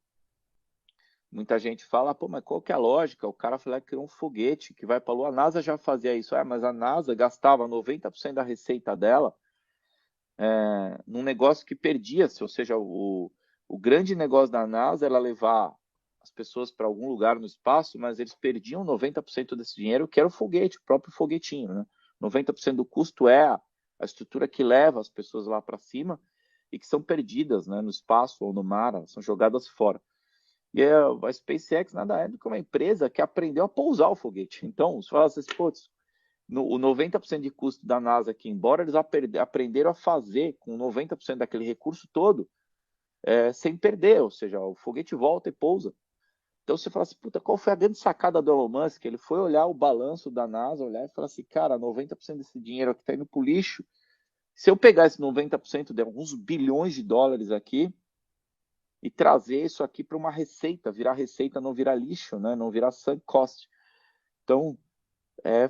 muita gente fala, pô, mas qual que é a lógica? O cara falou que criou um foguete que vai para a Lua. A NASA já fazia isso, mas a NASA gastava 90% da receita dela num negócio que perdia-se, ou seja, o grande negócio da NASA era levar as pessoas para algum lugar no espaço, mas eles perdiam 90% desse dinheiro, que era o foguete, o próprio foguetinho, né? 90% do custo é a estrutura que leva as pessoas lá para cima e que são perdidas, né, no espaço ou no mar, são jogadas fora. E a SpaceX nada é do que uma empresa que aprendeu a pousar o foguete. Então, você fala assim, putz, o 90% de custo da NASA aqui, embora eles aprenderam a fazer com 90% daquele recurso todo, sem perder, ou seja, o foguete volta e pousa. Então você fala assim, puta, qual foi a grande sacada do Elon Musk? Ele foi olhar o balanço da NASA, olhar e falar assim, cara, 90% desse dinheiro aqui está indo para o lixo. Se eu pegar esse 90% de alguns bilhões de dólares aqui e trazer isso aqui para uma receita, não virar lixo, né? Não virar sunk cost. Então,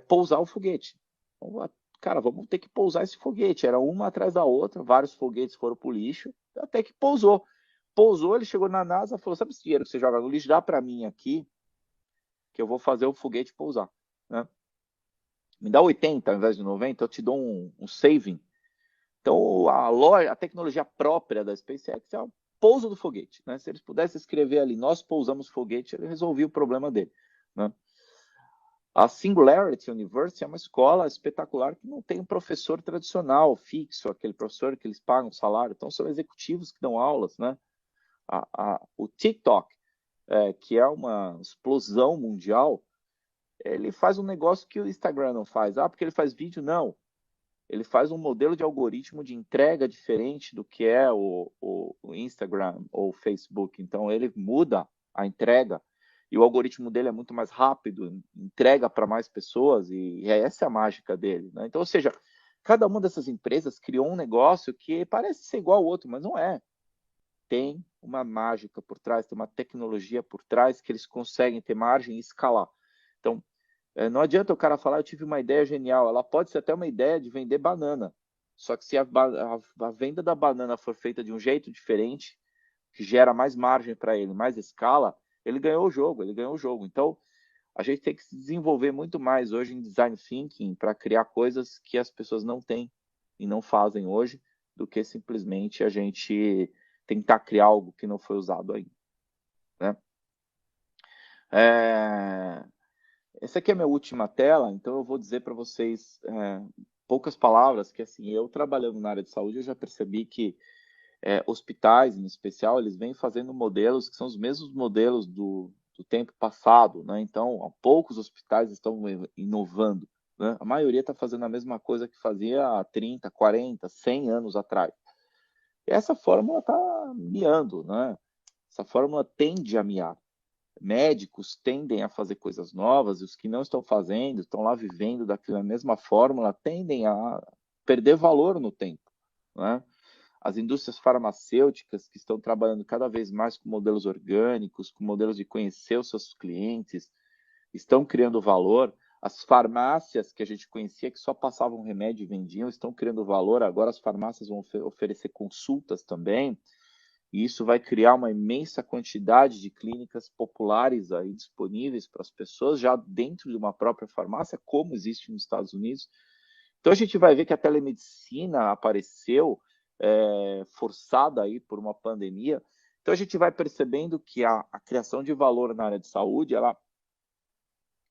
pousar o foguete. Então, cara, vamos ter que pousar esse foguete. Era uma atrás da outra, vários foguetes foram pro lixo, até que pousou. Pousou, ele chegou na NASA e falou, sabe esse dinheiro que você joga no lixo? Dá para mim aqui, que eu vou fazer o foguete pousar. Né? Me dá 80 ao invés de 90, eu te dou um saving. Então, a tecnologia própria da SpaceX é o pouso do foguete, né? Se eles pudessem escrever ali, nós pousamos foguete, ele resolvia o problema dele, né? A Singularity University é uma escola espetacular que não tem um professor tradicional, fixo, aquele professor que eles pagam salário. Então, são executivos que dão aulas, né? O TikTok, que é uma explosão mundial, ele faz um negócio que o Instagram não faz. Porque ele faz vídeo? Não. Ele faz um modelo de algoritmo de entrega diferente do que é o Instagram ou o Facebook. Então, ele muda a entrega e o algoritmo dele é muito mais rápido, entrega para mais pessoas e essa é a mágica dele, né? Então, ou seja, cada uma dessas empresas criou um negócio que parece ser igual ao outro, mas não é. Tem uma mágica por trás, tem uma tecnologia por trás que eles conseguem ter margem e escalar. Então, não adianta o cara falar, eu tive uma ideia genial. Ela pode ser até uma ideia de vender banana. Só que se a venda da banana for feita de um jeito diferente, que gera mais margem para ele, mais escala, ele ganhou o jogo, ele ganhou o jogo. Então, a gente tem que se desenvolver muito mais hoje em design thinking para criar coisas que as pessoas não têm e não fazem hoje, do que simplesmente a gente tentar criar algo que não foi usado ainda, né? É... Essa aqui é a minha última tela, então eu vou dizer para vocês poucas palavras, que assim, eu trabalhando na área de saúde, eu já percebi que hospitais, em especial, eles vêm fazendo modelos que são os mesmos modelos do tempo passado, né? Então, poucos hospitais estão inovando, né? A maioria está fazendo a mesma coisa que fazia há 30, 40, 100 anos atrás. E essa fórmula está miando, né? Essa fórmula tende a miar. Médicos tendem a fazer coisas novas e os que não estão fazendo, estão lá vivendo daquela mesma fórmula, tendem a perder valor no tempo, né? As indústrias farmacêuticas que estão trabalhando cada vez mais com modelos orgânicos, com modelos de conhecer os seus clientes, estão criando valor. As farmácias que a gente conhecia que só passavam remédio e vendiam, estão criando valor. Agora as farmácias vão oferecer consultas também. E isso vai criar uma imensa quantidade de clínicas populares aí disponíveis para as pessoas, já dentro de uma própria farmácia, como existe nos Estados Unidos. Então a gente vai ver que a telemedicina apareceu forçada aí por uma pandemia. Então a gente vai percebendo que a criação de valor na área de saúde, ela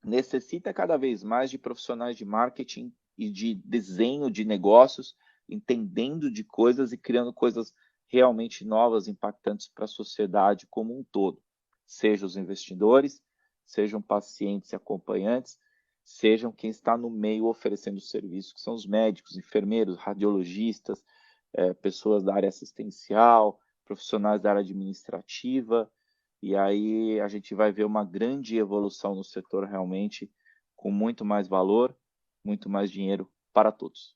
necessita cada vez mais de profissionais de marketing e de desenho de negócios, entendendo de coisas e criando coisas realmente novas, impactantes para a sociedade como um todo. Sejam os investidores, sejam pacientes e acompanhantes, sejam quem está no meio oferecendo serviço, que são os médicos, enfermeiros, radiologistas, pessoas da área assistencial, profissionais da área administrativa, e aí a gente vai ver uma grande evolução no setor realmente, com muito mais valor, muito mais dinheiro para todos.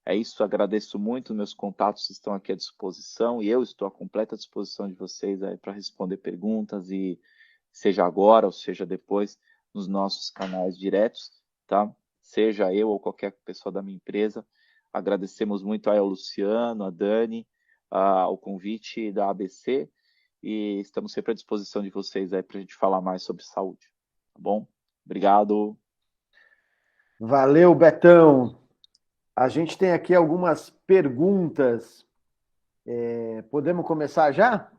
É isso, agradeço muito, meus contatos estão aqui à disposição e eu estou à completa disposição de vocês aí para responder perguntas e seja agora ou seja depois nos nossos canais diretos, tá? Seja eu ou qualquer pessoa da minha empresa. Agradecemos muito ao Luciano, a Dani, o convite da ABC e estamos sempre à disposição de vocês aí para a gente falar mais sobre saúde, tá bom? Obrigado. Valeu, Betão. A gente tem aqui algumas perguntas. Podemos começar já?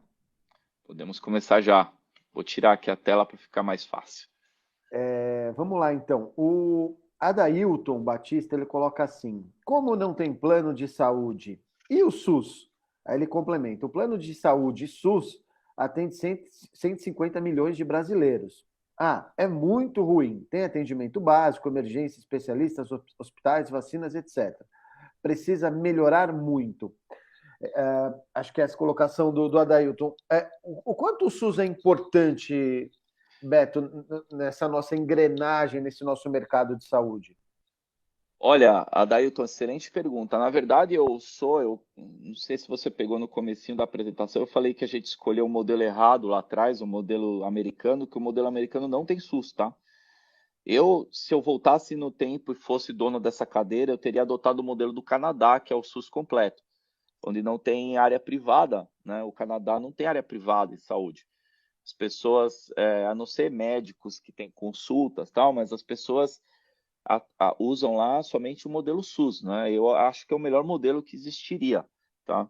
Podemos começar já. Vou tirar aqui a tela para ficar mais fácil. Vamos lá, então. O Adailton Batista, ele coloca assim: como não tem plano de saúde e o SUS? Aí ele complementa: o plano de saúde SUS atende 150 milhões de brasileiros. É muito ruim. Tem atendimento básico, emergência, especialistas, hospitais, vacinas, etc. Precisa melhorar muito. Acho que essa colocação do Adailton. O quanto o SUS é importante, Beto, nessa nossa engrenagem, nesse nosso mercado de saúde? Olha, Adailton, excelente pergunta. Na verdade, eu não sei se você pegou no comecinho da apresentação, eu falei que a gente escolheu o modelo errado lá atrás, o modelo americano, que o modelo americano não tem SUS, tá? Se eu voltasse no tempo e fosse dono dessa cadeira, eu teria adotado o modelo do Canadá, que é o SUS completo, onde não tem área privada, né? O Canadá não tem área privada em saúde. As pessoas, a não ser médicos que têm consultas, tal, mas as pessoas usam lá somente o modelo SUS, né? Eu acho que é o melhor modelo que existiria, tá?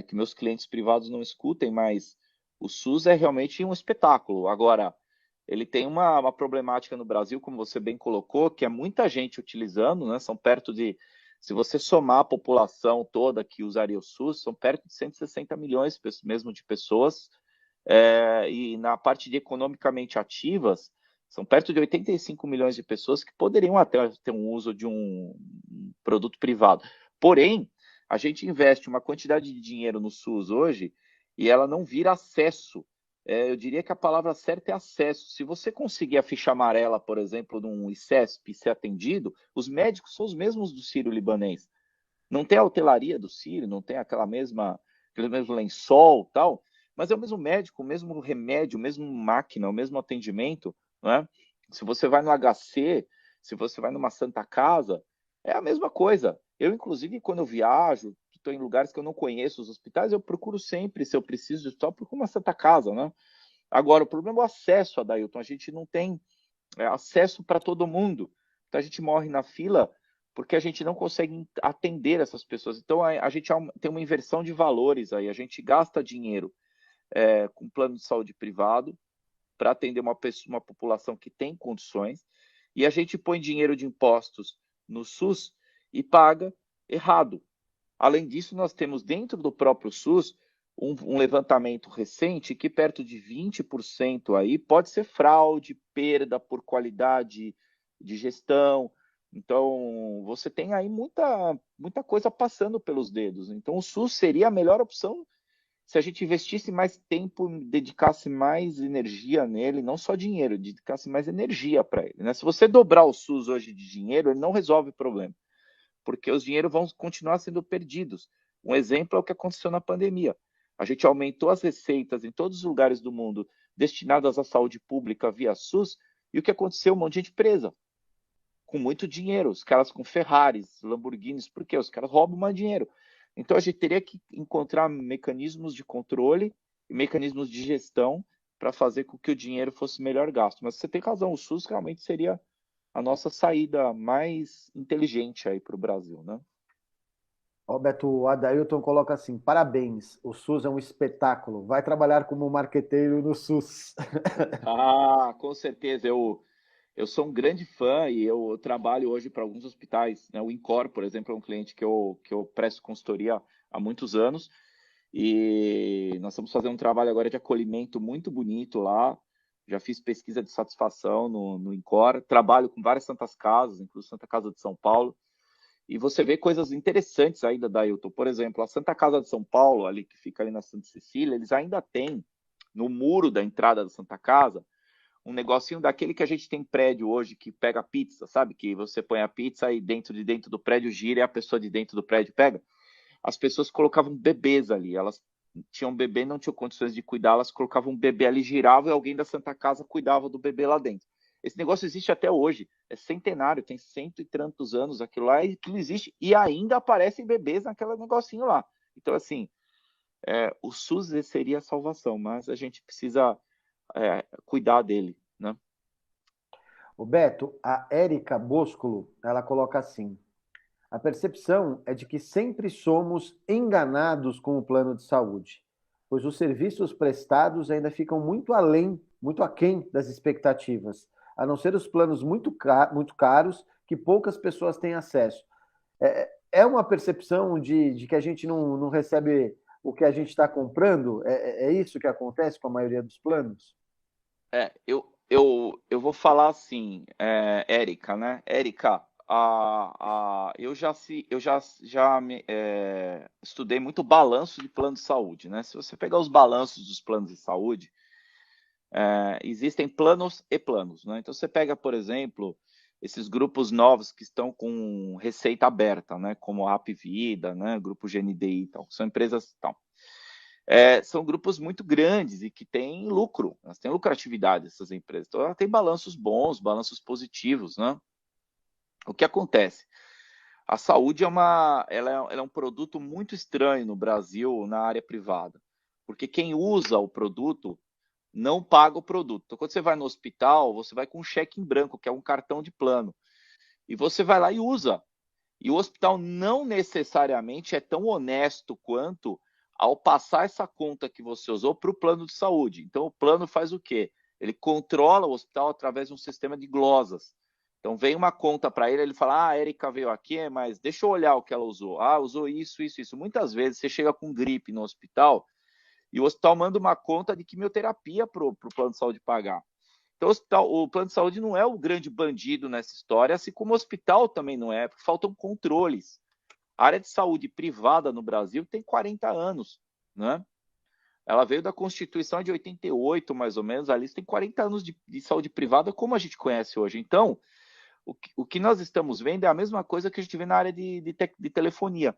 Que meus clientes privados não escutem, mas o SUS é realmente um espetáculo. Agora, ele tem uma problemática no Brasil, como você bem colocou, que é muita gente utilizando, né? São perto de, se você somar a população toda que usaria o SUS, são perto de 160 milhões mesmo de pessoas, e na parte de economicamente ativas, são perto de 85 milhões de pessoas que poderiam até ter um uso de um produto privado. Porém, a gente investe uma quantidade de dinheiro no SUS hoje e ela não vira acesso. Eu diria que a palavra certa é acesso. Se você conseguir a ficha amarela, por exemplo, num ICESP e ser atendido, os médicos são os mesmos do Sírio-Libanês. Não tem a hotelaria do Sírio, não tem aquele mesmo lençol tal, mas é o mesmo médico, o mesmo remédio, o mesmo máquina, o mesmo atendimento, não é? Se você vai no HC, se você vai numa Santa Casa, é a mesma coisa. Eu, inclusive, quando eu viajo, estou em lugares que eu não conheço os hospitais, eu procuro sempre, se eu preciso de hospital, procuro uma Santa Casa, né? Agora, o problema é o acesso, Adailton. A gente não tem acesso para todo mundo. Então, a gente morre na fila porque a gente não consegue atender essas pessoas. Então, a gente tem uma inversão de valores aí. A gente gasta dinheiro com plano de saúde privado para atender uma população que tem condições e a gente põe dinheiro de impostos no SUS e paga errado. Além disso, nós temos dentro do próprio SUS um levantamento recente que perto de 20% aí pode ser fraude, perda por qualidade de gestão. Então, você tem aí muita coisa passando pelos dedos. Então, o SUS seria a melhor opção se a gente investisse mais tempo, dedicasse mais energia nele, não só dinheiro, dedicasse mais energia para ele, né? Se você dobrar o SUS hoje de dinheiro, ele não resolve o problema porque os dinheiros vão continuar sendo perdidos. Um exemplo é o que aconteceu na pandemia. A gente aumentou as receitas em todos os lugares do mundo destinadas à saúde pública via SUS, e o que aconteceu? Um monte de gente presa, com muito dinheiro, os caras com Ferraris, Lamborghinis, por quê? Os caras roubam mais dinheiro. Então a gente teria que encontrar mecanismos de controle e mecanismos de gestão para fazer com que o dinheiro fosse melhor gasto. Mas você tem razão, o SUS realmente seria a nossa saída mais inteligente aí para o Brasil, né? Roberto, o Adailton coloca assim: parabéns, o SUS é um espetáculo. Vai trabalhar como marqueteiro no SUS. Ah, com certeza. Eu sou um grande fã e eu trabalho hoje para alguns hospitais, né? O Incor, por exemplo, é um cliente que eu presto consultoria há muitos anos e nós estamos fazendo um trabalho agora de acolhimento muito bonito lá. Já fiz pesquisa de satisfação no Incor, trabalho com várias santas casas, inclusive Santa Casa de São Paulo, e você vê coisas interessantes ainda, Dailton. Por exemplo, a Santa Casa de São Paulo, ali que fica ali na Santa Cecília, eles ainda têm no muro da entrada da Santa Casa um negocinho daquele que a gente tem prédio hoje que pega pizza, sabe? Que você põe a pizza e dentro do prédio gira e a pessoa de dentro do prédio pega. As pessoas colocavam bebês ali, elas tinham um bebê, não tinham condições de cuidar, elas colocavam um bebê ali, girava e alguém da Santa Casa cuidava do bebê lá dentro. Esse negócio existe até hoje, é centenário, tem cento e tantos anos aquilo lá, e aquilo existe, e ainda aparecem bebês naquele negocinho lá. Então, assim, o SUS seria a salvação, mas a gente precisa cuidar dele, né? O Beto, a Érica Boscolo, ela coloca assim: a percepção é de que sempre somos enganados com o plano de saúde, pois os serviços prestados ainda ficam muito além, muito aquém das expectativas, a não ser os planos muito caros que poucas pessoas têm acesso. É uma percepção de que a gente não recebe o que a gente está comprando? É isso que acontece com a maioria dos planos? Eu vou falar assim, Érica, né? Érica, eu já estudei muito balanço de plano de saúde, né? Se você pegar os balanços dos planos de saúde, existem planos e planos, né? Então você pega, por exemplo, esses grupos novos que estão com receita aberta, né? Como a Apvida, né? Grupo GNDI e tal, são empresas tal. São grupos muito grandes e que têm lucro, elas têm lucratividade, essas empresas. Então, ela tem balanços bons, balanços positivos, né? O que acontece? A saúde ela é um produto muito estranho no Brasil, na área privada, porque quem usa o produto não paga o produto. Então, quando você vai no hospital, você vai com um cheque em branco, que é um cartão de plano. e você vai lá e usa. E o hospital não necessariamente é tão honesto quanto ao passar essa conta que você usou para o plano de saúde. Então, o plano faz o quê? Ele controla o hospital através de um sistema de glosas. Então, vem uma conta para ele, ele fala, a Erika veio aqui, mas deixa eu olhar o que ela usou. Ah, usou isso, isso, isso. Muitas vezes você chega com gripe no hospital e o hospital manda uma conta de quimioterapia para o plano de saúde pagar. Então, o plano de saúde não é o grande bandido nessa história, assim como o hospital também não é, porque faltam controles. A área de saúde privada no Brasil tem 40 anos, né? Ela veio da Constituição de 88, mais ou menos, ali tem 40 anos de saúde privada como a gente conhece hoje. Então, o que nós estamos vendo é a mesma coisa que a gente vê na área de telefonia.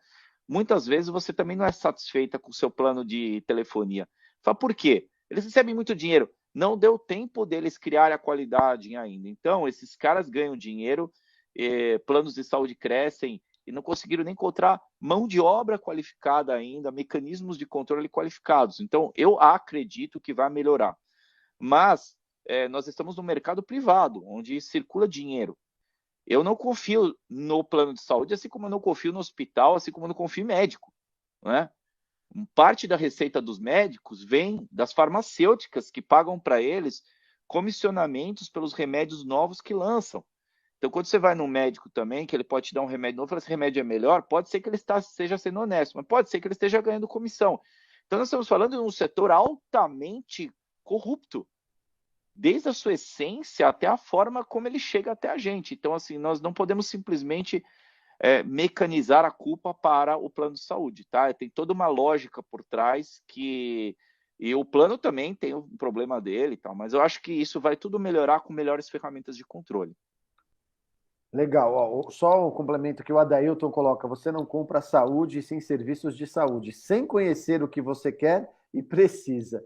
Muitas vezes você também não é satisfeita com o seu plano de telefonia. Fala, por quê? Eles recebem muito dinheiro. Não deu tempo deles criar a qualidade ainda. Então, esses caras ganham dinheiro, planos de saúde crescem e não conseguiram nem encontrar mão de obra qualificada ainda, mecanismos de controle qualificados. Então, eu acredito que vai melhorar. Mas nós estamos no mercado privado, onde circula dinheiro. Eu não confio no plano de saúde, assim como eu não confio no hospital, assim como eu não confio em médico, né? Parte da receita dos médicos vem das farmacêuticas que pagam para eles comissionamentos pelos remédios novos que lançam. Então, quando você vai num médico também, que ele pode te dar um remédio novo, esse remédio é melhor, pode ser que ele esteja sendo honesto, mas pode ser que ele esteja ganhando comissão. Então, nós estamos falando de um setor altamente corrupto, desde a sua essência até a forma como ele chega até a gente. Então, assim, nós não podemos simplesmente mecanizar a culpa para o plano de saúde, tá? Tem toda uma lógica por trás que e o plano também tem um problema dele e tal, mas eu acho que isso vai tudo melhorar com melhores ferramentas de controle. Legal. Ó, só o complemento que o Adailton coloca: você não compra saúde sem serviços de saúde, sem conhecer o que você quer e precisa.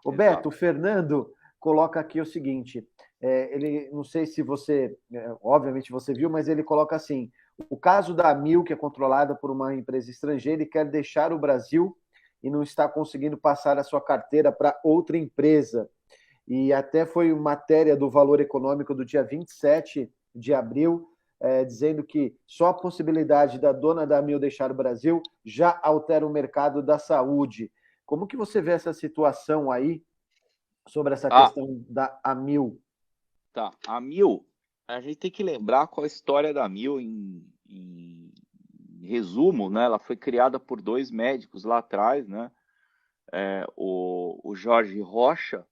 Roberto, o Exato. Fernando coloca aqui o seguinte: ele, não sei se você, obviamente você viu, mas ele coloca assim: o caso da Amil, que é controlada por uma empresa estrangeira e quer deixar o Brasil e não está conseguindo passar a sua carteira para outra empresa. E até foi matéria do Valor Econômico do dia 27 de abril, dizendo que só a possibilidade da dona da Amil deixar o Brasil já altera o mercado da saúde. Como que você vê essa situação aí sobre essa Ah, questão da Amil? tá. A Mil, a gente tem que lembrar qual a história da Mil em resumo, né? Ela foi criada por dois médicos lá atrás, né? O Jorge Rocha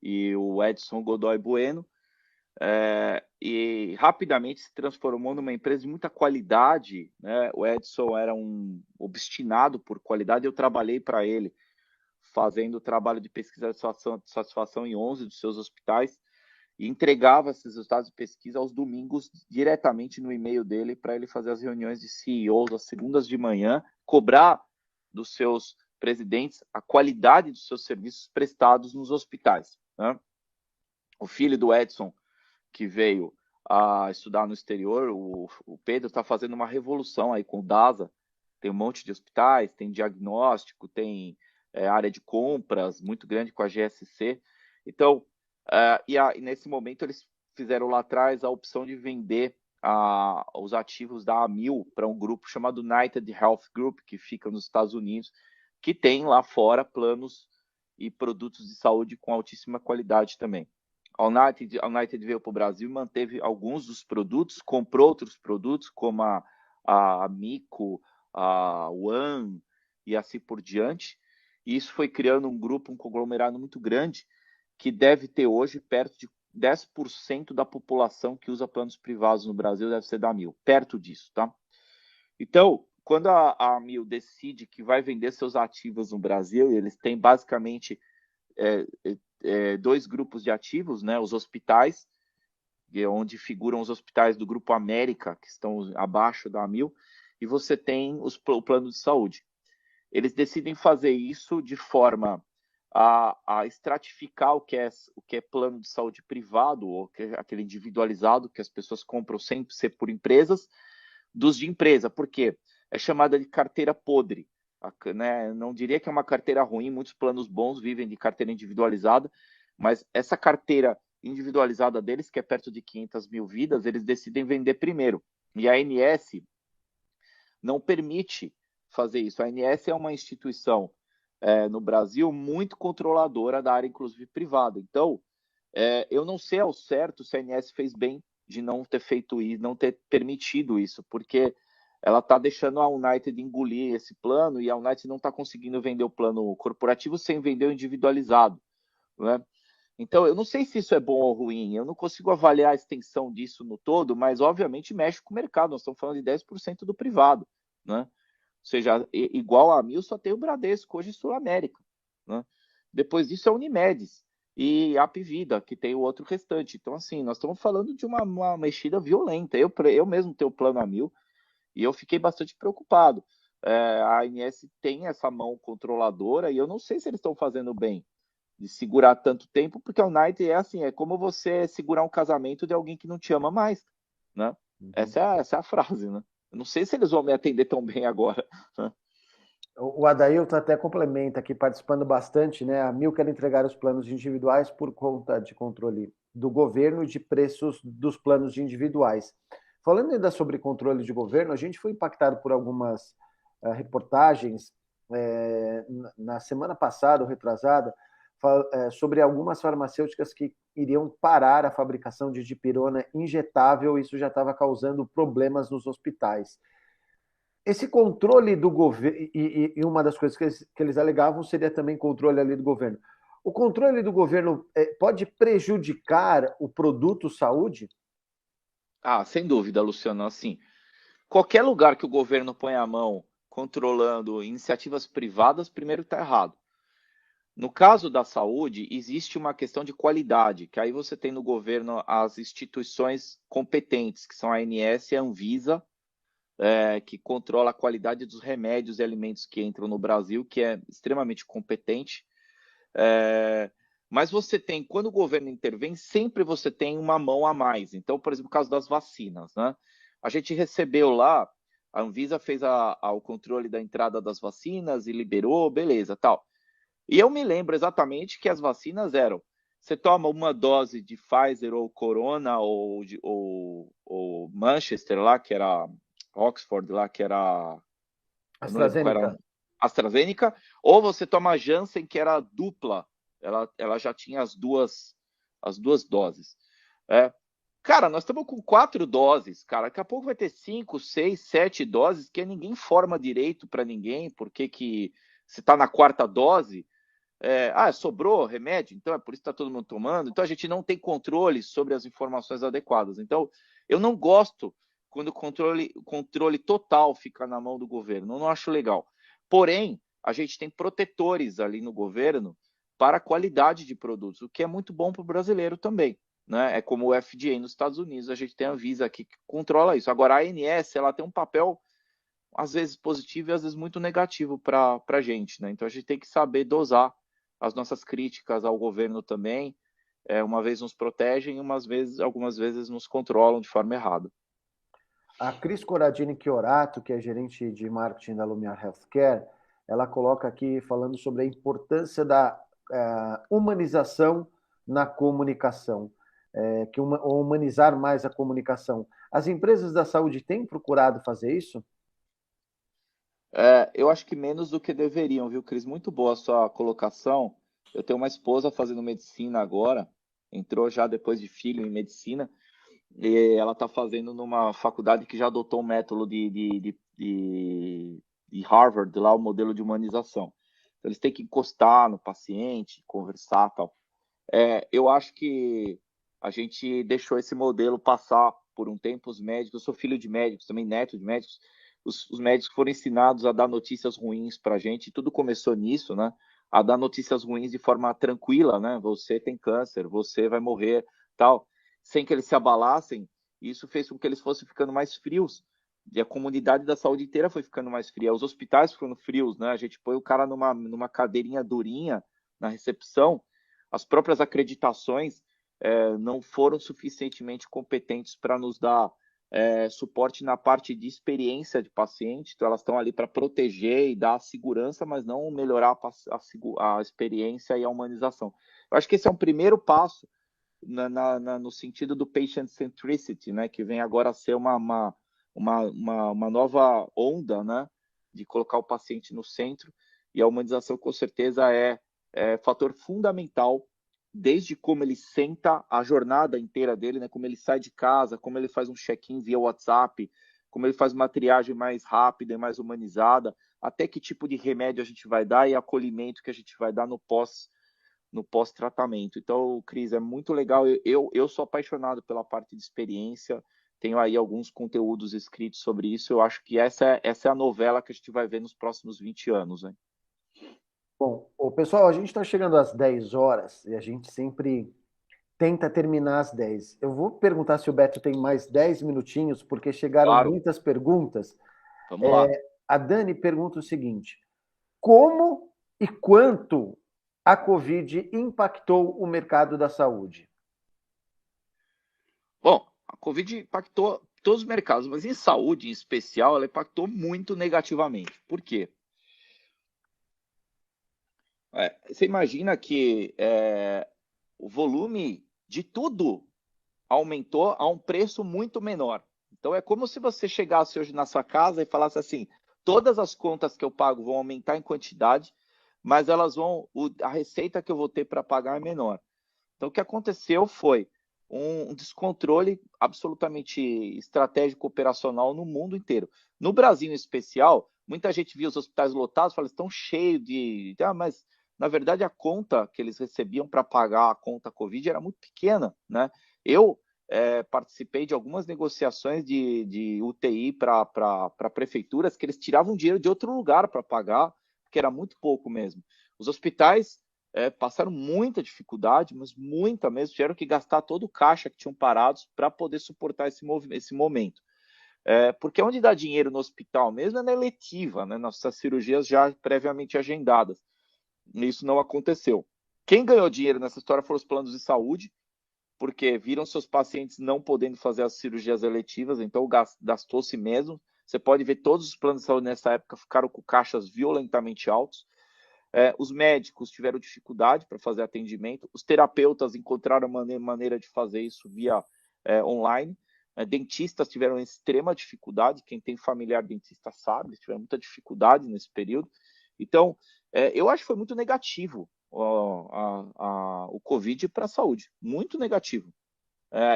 e o Edson Godoy Bueno, e rapidamente se transformou numa empresa de muita qualidade, né? O Edson era um obstinado por qualidade, eu trabalhei para ele fazendo trabalho de pesquisa de satisfação em 11 dos seus hospitais e entregava esses resultados de pesquisa aos domingos diretamente no e-mail dele para ele fazer as reuniões de CEOs às segundas de manhã, cobrar dos seus presidentes a qualidade dos seus serviços prestados nos hospitais, né? O filho do Edson, que veio a estudar no exterior, o Pedro está fazendo uma revolução aí com o DASA. Tem um monte de hospitais, tem diagnóstico, tem área de compras muito grande com a GSC. Então, e nesse momento eles fizeram lá atrás a opção de vender os ativos da Amil para um grupo chamado United Health Group, que fica nos Estados Unidos, que tem lá fora planos e produtos de saúde com altíssima qualidade também. A United veio para o Brasil e manteve alguns dos produtos, comprou outros produtos, como a Mico, a One e assim por diante. E isso foi criando um grupo, um conglomerado muito grande, que deve ter hoje perto de 10% da população que usa planos privados no Brasil, deve ser da Mil, perto disso, tá? Então, quando a Mil decide que vai vender seus ativos no Brasil, eles têm basicamente dois grupos de ativos, né? Os hospitais, onde figuram os hospitais do Grupo América, que estão abaixo da Amil, e você tem o plano de saúde. Eles decidem fazer isso de forma a estratificar o que é plano de saúde privado, ou aquele individualizado que as pessoas compram sem ser por empresas, dos de empresa. Por quê? É chamada de carteira podre. Né? Não diria que é uma carteira ruim, muitos planos bons vivem de carteira individualizada, mas essa carteira individualizada deles, que é perto de 500 mil vidas, eles decidem vender primeiro. E a ANS não permite fazer isso. A ANS é uma instituição no Brasil muito controladora da área, inclusive privada. Então, eu não sei ao certo se a ANS fez bem de não ter feito isso, não ter permitido isso, porque ela está deixando a United engolir esse plano e a United não está conseguindo vender o plano corporativo sem vender o individualizado, né? Então, eu não sei se isso é bom ou ruim, eu não consigo avaliar a extensão disso no todo, mas obviamente mexe com o mercado, nós estamos falando de 10% do privado, né? Ou seja, igual a Mil só tem o Bradesco hoje em Sul América, né? Depois disso é a Unimedes e a Apvida, que tem o outro restante. Então, assim, nós estamos falando de uma mexida violenta. Eu mesmo tenho o plano a Mil e eu fiquei bastante preocupado. A ANS tem essa mão controladora e eu não sei se eles estão fazendo bem de segurar tanto tempo, porque o Night é assim, é como você segurar um casamento de alguém que não te ama mais, né? Uhum. Essa é a frase, né? Eu não sei se eles vão me atender tão bem agora, né? O Adailton até complementa aqui, participando bastante, né? A Mil quer entregar os planos individuais por conta de controle do governo e de preços dos planos individuais. Falando ainda sobre controle de governo, a gente foi impactado por algumas reportagens na semana passada, ou retrasada, sobre algumas farmacêuticas que iriam parar a fabricação de dipirona injetável, e isso já estava causando problemas nos hospitais. Esse controle do governo, e uma das coisas que eles alegavam seria também controle ali do governo. O controle do governo pode prejudicar o produto saúde? Ah, sem dúvida, Luciano. Assim, qualquer lugar que o governo põe a mão controlando iniciativas privadas, primeiro está errado. No caso da saúde, existe uma questão de qualidade, que aí você tem no governo as instituições competentes, que são a ANS e a Anvisa, que controla a qualidade dos remédios e alimentos que entram no Brasil, que é extremamente competente. É, mas você tem, quando o governo intervém, sempre você tem uma mão a mais. Então, por exemplo, o caso das vacinas, né? A gente recebeu lá, a Anvisa fez o controle da entrada das vacinas e liberou, beleza, tal. E eu me lembro exatamente que as vacinas eram: você toma uma dose de Pfizer ou Corona ou Manchester lá, que era Oxford lá, que era, eu não lembro qual era, AstraZeneca. AstraZeneca, ou você toma a Janssen, que era dupla, ela já tinha as duas doses. É. Cara, nós estamos com 4 doses, cara. Daqui a pouco vai ter 5, 6, 7 doses que ninguém forma direito para ninguém, porque que se está na quarta dose, sobrou remédio, então é por isso que está todo mundo tomando. Então a gente não tem controle sobre as informações adequadas. Então eu não gosto quando o controle total fica na mão do governo. Eu não acho legal. Porém, a gente tem protetores ali no governo para a qualidade de produtos, o que é muito bom para o brasileiro também. Né? É como o FDA nos Estados Unidos, a gente tem a Anvisa aqui que controla isso. Agora, a ANS ela tem um papel às vezes positivo e às vezes muito negativo para a gente. Né? Então a gente tem que saber dosar as nossas críticas ao governo também. Uma vez nos protegem, algumas vezes nos controlam de forma errada. A Cris Corradini Chiorato, que é gerente de marketing da Lumiar Healthcare, ela coloca aqui falando sobre a importância da humanização na comunicação, humanizar mais a comunicação. As empresas da saúde têm procurado fazer isso? Eu acho que menos do que deveriam, viu, Cris? Muito boa a sua colocação. Eu tenho uma esposa fazendo medicina agora, entrou já depois de filho em medicina, e ela está fazendo numa faculdade que já adotou um método de Harvard, lá o modelo de humanização. Então, eles têm que encostar no paciente, conversar, tal. Eu acho que a gente deixou esse modelo passar por um tempo. Os médicos, eu sou filho de médicos, também neto de médicos, os médicos foram ensinados a dar notícias ruins para a gente, tudo começou nisso, né? A dar notícias ruins de forma tranquila, né? Você tem câncer, você vai morrer, tal, sem que eles se abalassem. Isso fez com que eles fossem ficando mais frios. E a comunidade da saúde inteira foi ficando mais fria. Os hospitais ficando frios, né? A gente põe o cara numa cadeirinha durinha na recepção. As próprias acreditações não foram suficientemente competentes para nos dar suporte na parte de experiência de paciente. Então, elas estão ali para proteger e dar a segurança, mas não melhorar a experiência e a humanização. Eu acho que esse é um primeiro passo no sentido do patient centricity, né, que vem agora a ser uma nova onda, né, de colocar o paciente no centro, e a humanização com certeza é fator fundamental, desde como ele senta a jornada inteira dele, né, como ele sai de casa, como ele faz um check-in via WhatsApp, como ele faz uma triagem mais rápida e mais humanizada, até que tipo de remédio a gente vai dar e acolhimento que a gente vai dar no pós-tratamento. Então, Cris, é muito legal. Eu sou apaixonado pela parte de experiência, tenho aí alguns conteúdos escritos sobre isso. Eu acho que essa é a novela que a gente vai ver nos próximos 20 anos. Né? Bom, pessoal, a gente está chegando às 10 horas e a gente sempre tenta terminar às 10. Eu vou perguntar se o Beto tem mais 10 minutinhos, porque chegaram Claro, muitas perguntas. vamos lá. A Dani pergunta o seguinte: como e quanto a Covid impactou o mercado da saúde? Bom, a Covid impactou todos os mercados, mas em saúde, em especial, ela impactou muito negativamente. Por quê? Você imagina que o volume de tudo aumentou a um preço muito menor. Então é como se você chegasse hoje na sua casa e falasse assim: todas as contas que eu pago vão aumentar em quantidade, mas a receita que eu vou ter para pagar é menor. Então o que aconteceu foi um descontrole absolutamente estratégico operacional no mundo inteiro. No Brasil em especial, muita gente via os hospitais lotados, fala, estão cheios mas na verdade a conta que eles recebiam para pagar a conta Covid era muito pequena, né? Eu participei de algumas negociações de UTI para prefeituras que eles tiravam dinheiro de outro lugar para pagar, porque era muito pouco mesmo. Os hospitais passaram muita dificuldade, mas muita mesmo, tiveram que gastar todo o caixa que tinham parados para poder suportar esse momento. Porque onde dá dinheiro no hospital mesmo é na eletiva, né, nossas cirurgias já previamente agendadas. Isso não aconteceu. Quem ganhou dinheiro nessa história foram os planos de saúde, porque viram seus pacientes não podendo fazer as cirurgias eletivas, então gastou-se mesmo. Você pode ver todos os planos de saúde nessa época ficaram com caixas violentamente altos. Os médicos tiveram dificuldade para fazer atendimento, os terapeutas encontraram maneira de fazer isso via online, dentistas tiveram extrema dificuldade, quem tem familiar dentista sabe, tiveram muita dificuldade nesse período. Então, eu acho que foi muito negativo o Covid para a saúde, muito negativo.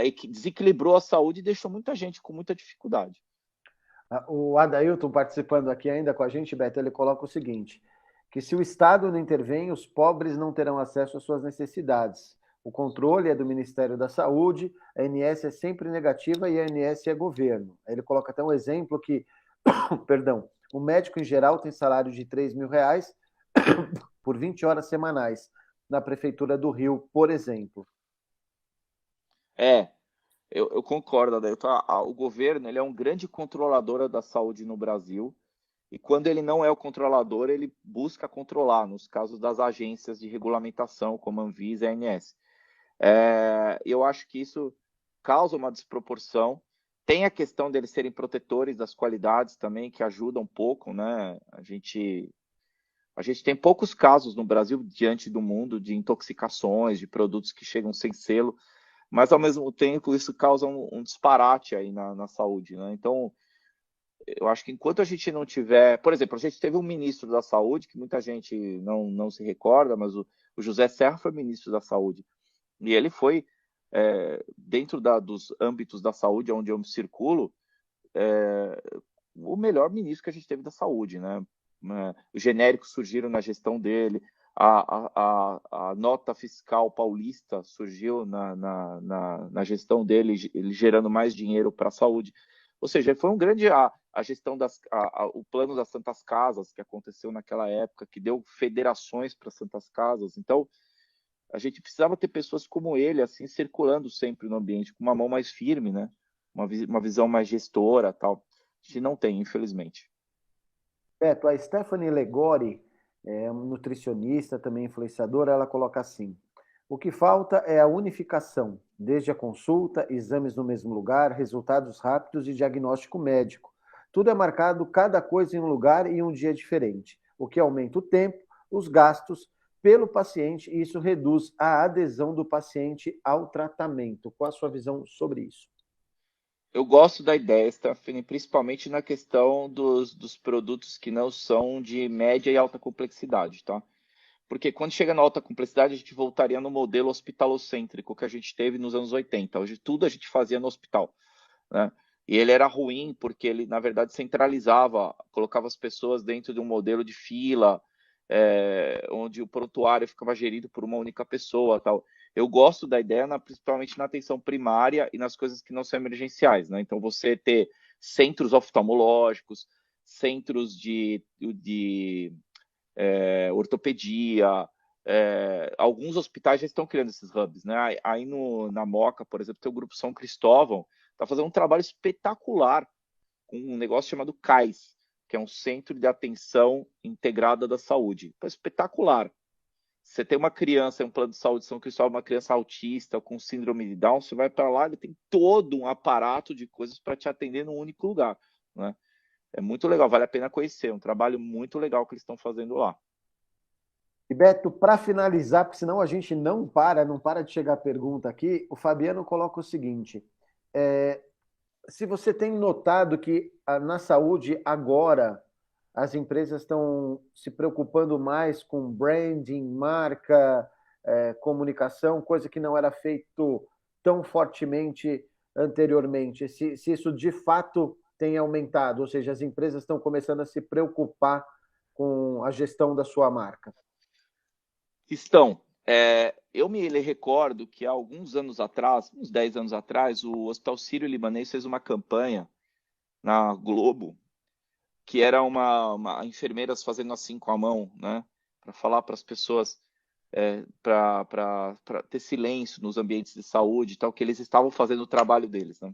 E que desequilibrou a saúde e deixou muita gente com muita dificuldade. O Adailton participando aqui ainda com a gente, Beto, ele coloca o seguinte: que se o Estado não intervém, os pobres não terão acesso às suas necessidades. O controle é do Ministério da Saúde, a ANS é sempre negativa e a ANS é governo. Ele coloca até um exemplo que, perdão, o médico em geral tem salário de R$ 3.000 por 20 horas semanais, na Prefeitura do Rio, por exemplo. É, eu concordo, Adailton. O governo ele é um grande controlador da saúde no Brasil. E quando ele não é o controlador, ele busca controlar, nos casos das agências de regulamentação, como a Anvisa e a ANS. Eu acho que isso causa uma desproporção. Tem a questão deles serem protetores das qualidades também, que ajuda um pouco, né? A gente tem poucos casos no Brasil, diante do mundo, de intoxicações, de produtos que chegam sem selo, mas ao mesmo tempo isso causa um disparate aí na saúde, né? Então, eu acho que enquanto a gente não tiver, por exemplo, a gente teve um ministro da Saúde, que muita gente não se recorda, mas o José Serra foi ministro da Saúde, e ele foi, dentro dos âmbitos da saúde, onde eu me circulo, o melhor ministro que a gente teve da saúde, né? Os genéricos surgiram na gestão dele, a nota fiscal paulista surgiu na gestão dele, ele gerando mais dinheiro para a saúde. Ou seja, foi um grande a gestão o plano das Santas Casas que aconteceu naquela época, que deu federações para as Santas Casas. Então, a gente precisava ter pessoas como ele, assim, circulando sempre no ambiente, com uma mão mais firme, né? Uma visão mais gestora, tal. A gente não tem, infelizmente. Beto, a Stephanie Legori, nutricionista, também influenciadora, ela coloca assim: o que falta é a unificação, desde a consulta, exames no mesmo lugar, resultados rápidos e diagnóstico médico. Tudo é marcado, cada coisa em um lugar e um dia diferente, o que aumenta o tempo, os gastos pelo paciente e isso reduz a adesão do paciente ao tratamento. Qual a sua visão sobre isso? Eu gosto da ideia, Stephanie, principalmente na questão dos produtos que não são de média e alta complexidade, tá? Porque quando chega na alta complexidade, a gente voltaria no modelo hospitalocêntrico que a gente teve nos anos 80. Hoje tudo a gente fazia no hospital, né? E ele era ruim porque ele, na verdade, centralizava, colocava as pessoas dentro de um modelo de fila, onde o prontuário ficava gerido por uma única pessoa, tal. Eu gosto da ideia, principalmente na atenção primária e nas coisas que não são emergenciais, né? Então, você ter centros oftalmológicos, centros de ortopedia, alguns hospitais já estão criando esses hubs, né? Aí na Moca, por exemplo, tem o Grupo São Cristóvão, está fazendo um trabalho espetacular com um negócio chamado CAIS, que é um Centro de Atenção Integrada da Saúde. É espetacular. Você tem uma criança em um plano de saúde de São Cristóvão, uma criança autista com síndrome de Down, você vai para lá, ele tem todo um aparato de coisas para te atender num único lugar, né? É muito legal, vale a pena conhecer, é um trabalho muito legal que eles estão fazendo lá. E Beto, para finalizar, porque senão a gente não para de chegar pergunta aqui, o Fabiano coloca o seguinte: é, se você tem notado que na saúde agora as empresas estão se preocupando mais com branding, marca, comunicação, coisa que não era feito tão fortemente anteriormente. Se isso de fato tem aumentado, ou seja, as empresas estão começando a se preocupar com a gestão da sua marca. Estão. Eu me recordo que há alguns anos atrás, uns 10 anos atrás, o Hospital Sírio-Libanês fez uma campanha na Globo, que era uma enfermeiras fazendo assim com a mão, né? Para falar para as pessoas, para ter silêncio nos ambientes de saúde e tal, que eles estavam fazendo o trabalho deles, né?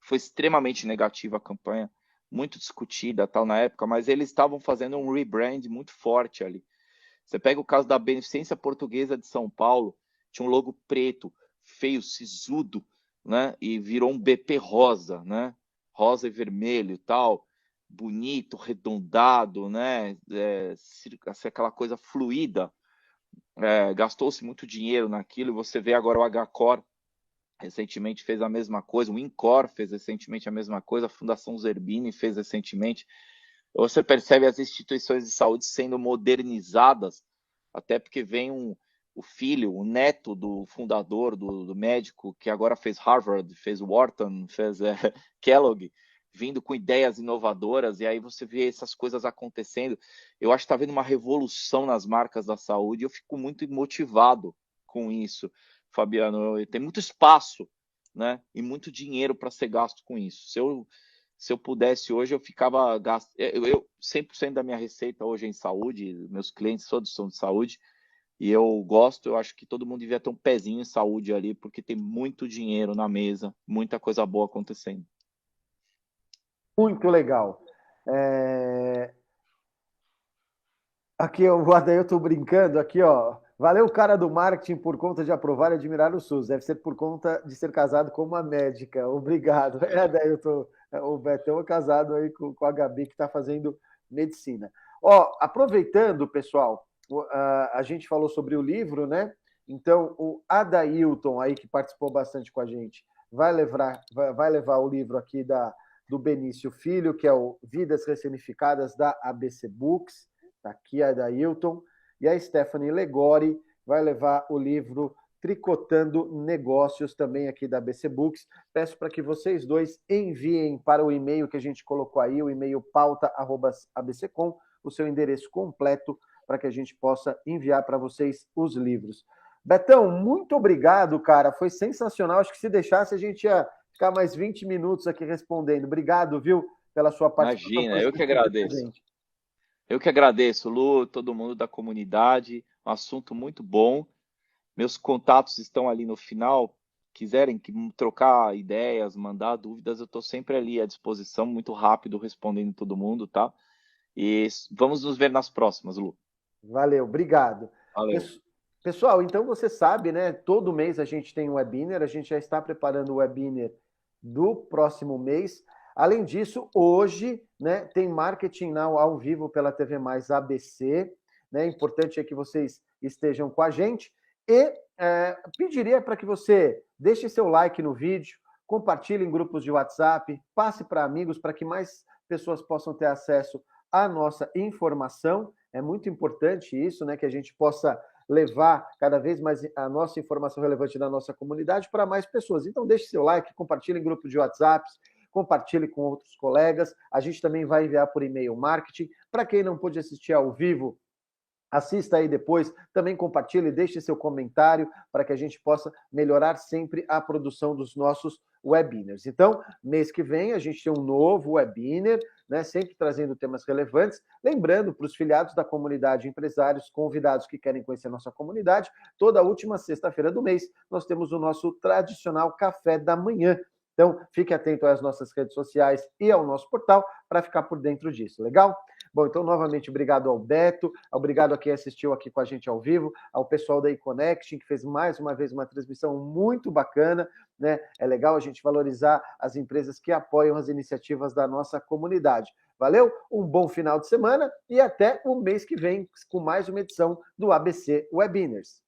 Foi extremamente negativa a campanha, muito discutida tal na época, mas eles estavam fazendo um rebrand muito forte ali. Você pega o caso da Beneficência Portuguesa de São Paulo, tinha um logo preto, feio, sisudo, né? E virou um BP rosa, né? Rosa e vermelho e tal, bonito, arredondado, né? Aquela coisa fluida. Gastou-se muito dinheiro naquilo, e você vê agora o HCor recentemente fez a mesma coisa, o INCOR fez recentemente a mesma coisa, a Fundação Zerbini fez recentemente. Você percebe as instituições de saúde sendo modernizadas, até porque vem o filho, o neto do fundador, do médico, que agora fez Harvard, fez Wharton, fez Kellogg, vindo com ideias inovadoras, e aí você vê essas coisas acontecendo. Eu acho que está havendo uma revolução nas marcas da saúde, e eu fico muito motivado com isso, Fabiano. Tem muito espaço, né, e muito dinheiro para ser gasto com isso. Se eu pudesse hoje, eu ficava gasto. 100% da minha receita hoje é em saúde, meus clientes todos são de saúde, e eu gosto, eu acho que todo mundo devia ter um pezinho em saúde ali, porque tem muito dinheiro na mesa, muita coisa boa acontecendo. Muito legal. É... Aqui, o Adair, eu estou brincando aqui, ó. Valeu, cara do marketing, por conta de aprovar e admirar o SUS. Deve ser por conta de ser casado com uma médica. Obrigado. Adair, o Betão é casado aí com a Gabi, que está fazendo medicina. Ó, aproveitando, pessoal, a gente falou sobre o livro, né? Então, o Adailton aí, que participou bastante com a gente, vai levar o livro aqui do Benício Filho, que é o Vidas Ressignificadas, da ABC Books. Está aqui a Dailton. E a Stephanie Legori vai levar o livro Tricotando Negócios, também aqui da ABC Books. Peço para que vocês dois enviem para o e-mail que a gente colocou aí, o e-mail pauta@abc.com, o seu endereço completo, para que a gente possa enviar para vocês os livros. Betão, muito obrigado, cara. Foi sensacional. Acho que se deixasse, a gente ia ficar mais 20 minutos aqui respondendo. Obrigado, viu, pela sua participação. Imagina, eu que agradeço. Eu que agradeço, Lu, todo mundo da comunidade, um assunto muito bom. Meus contatos estão ali no final. Quiserem trocar ideias, mandar dúvidas, eu estou sempre ali à disposição, muito rápido, respondendo todo mundo, tá? E vamos nos ver nas próximas, Lu. Valeu, obrigado. Valeu. Pessoal, então você sabe, né? Todo mês a gente tem um webinar, a gente já está preparando o webinar do próximo mês. Além disso, hoje, né, tem Marketing Now ao vivo pela TV Mais ABC. né? Importante é que vocês estejam com a gente e pediria para que você deixe seu like no vídeo, compartilhe em grupos de WhatsApp, passe para amigos para que mais pessoas possam ter acesso à nossa informação. É muito importante isso, né? Que a gente possa levar cada vez mais a nossa informação relevante da nossa comunidade para mais pessoas. Então, deixe seu like, compartilhe em grupos de WhatsApp, compartilhe com outros colegas. A gente também vai enviar por e-mail marketing. Para quem não pôde assistir ao vivo, assista aí depois, também compartilhe, deixe seu comentário para que a gente possa melhorar sempre a produção dos nossos webinars. Então, mês que vem a gente tem um novo webinar, né, sempre trazendo temas relevantes. Lembrando para os filiados da comunidade, empresários, convidados que querem conhecer a nossa comunidade, toda última sexta-feira do mês nós temos o nosso tradicional café da manhã. Então, fique atento às nossas redes sociais e ao nosso portal para ficar por dentro disso, legal? Bom, então, novamente, obrigado ao Beto, obrigado a quem assistiu aqui com a gente ao vivo, ao pessoal da eConnecting, que fez mais uma vez uma transmissão muito bacana, né? É legal a gente valorizar as empresas que apoiam as iniciativas da nossa comunidade. Valeu? Um bom final de semana e até o mês que vem com mais uma edição do ABC Webinars.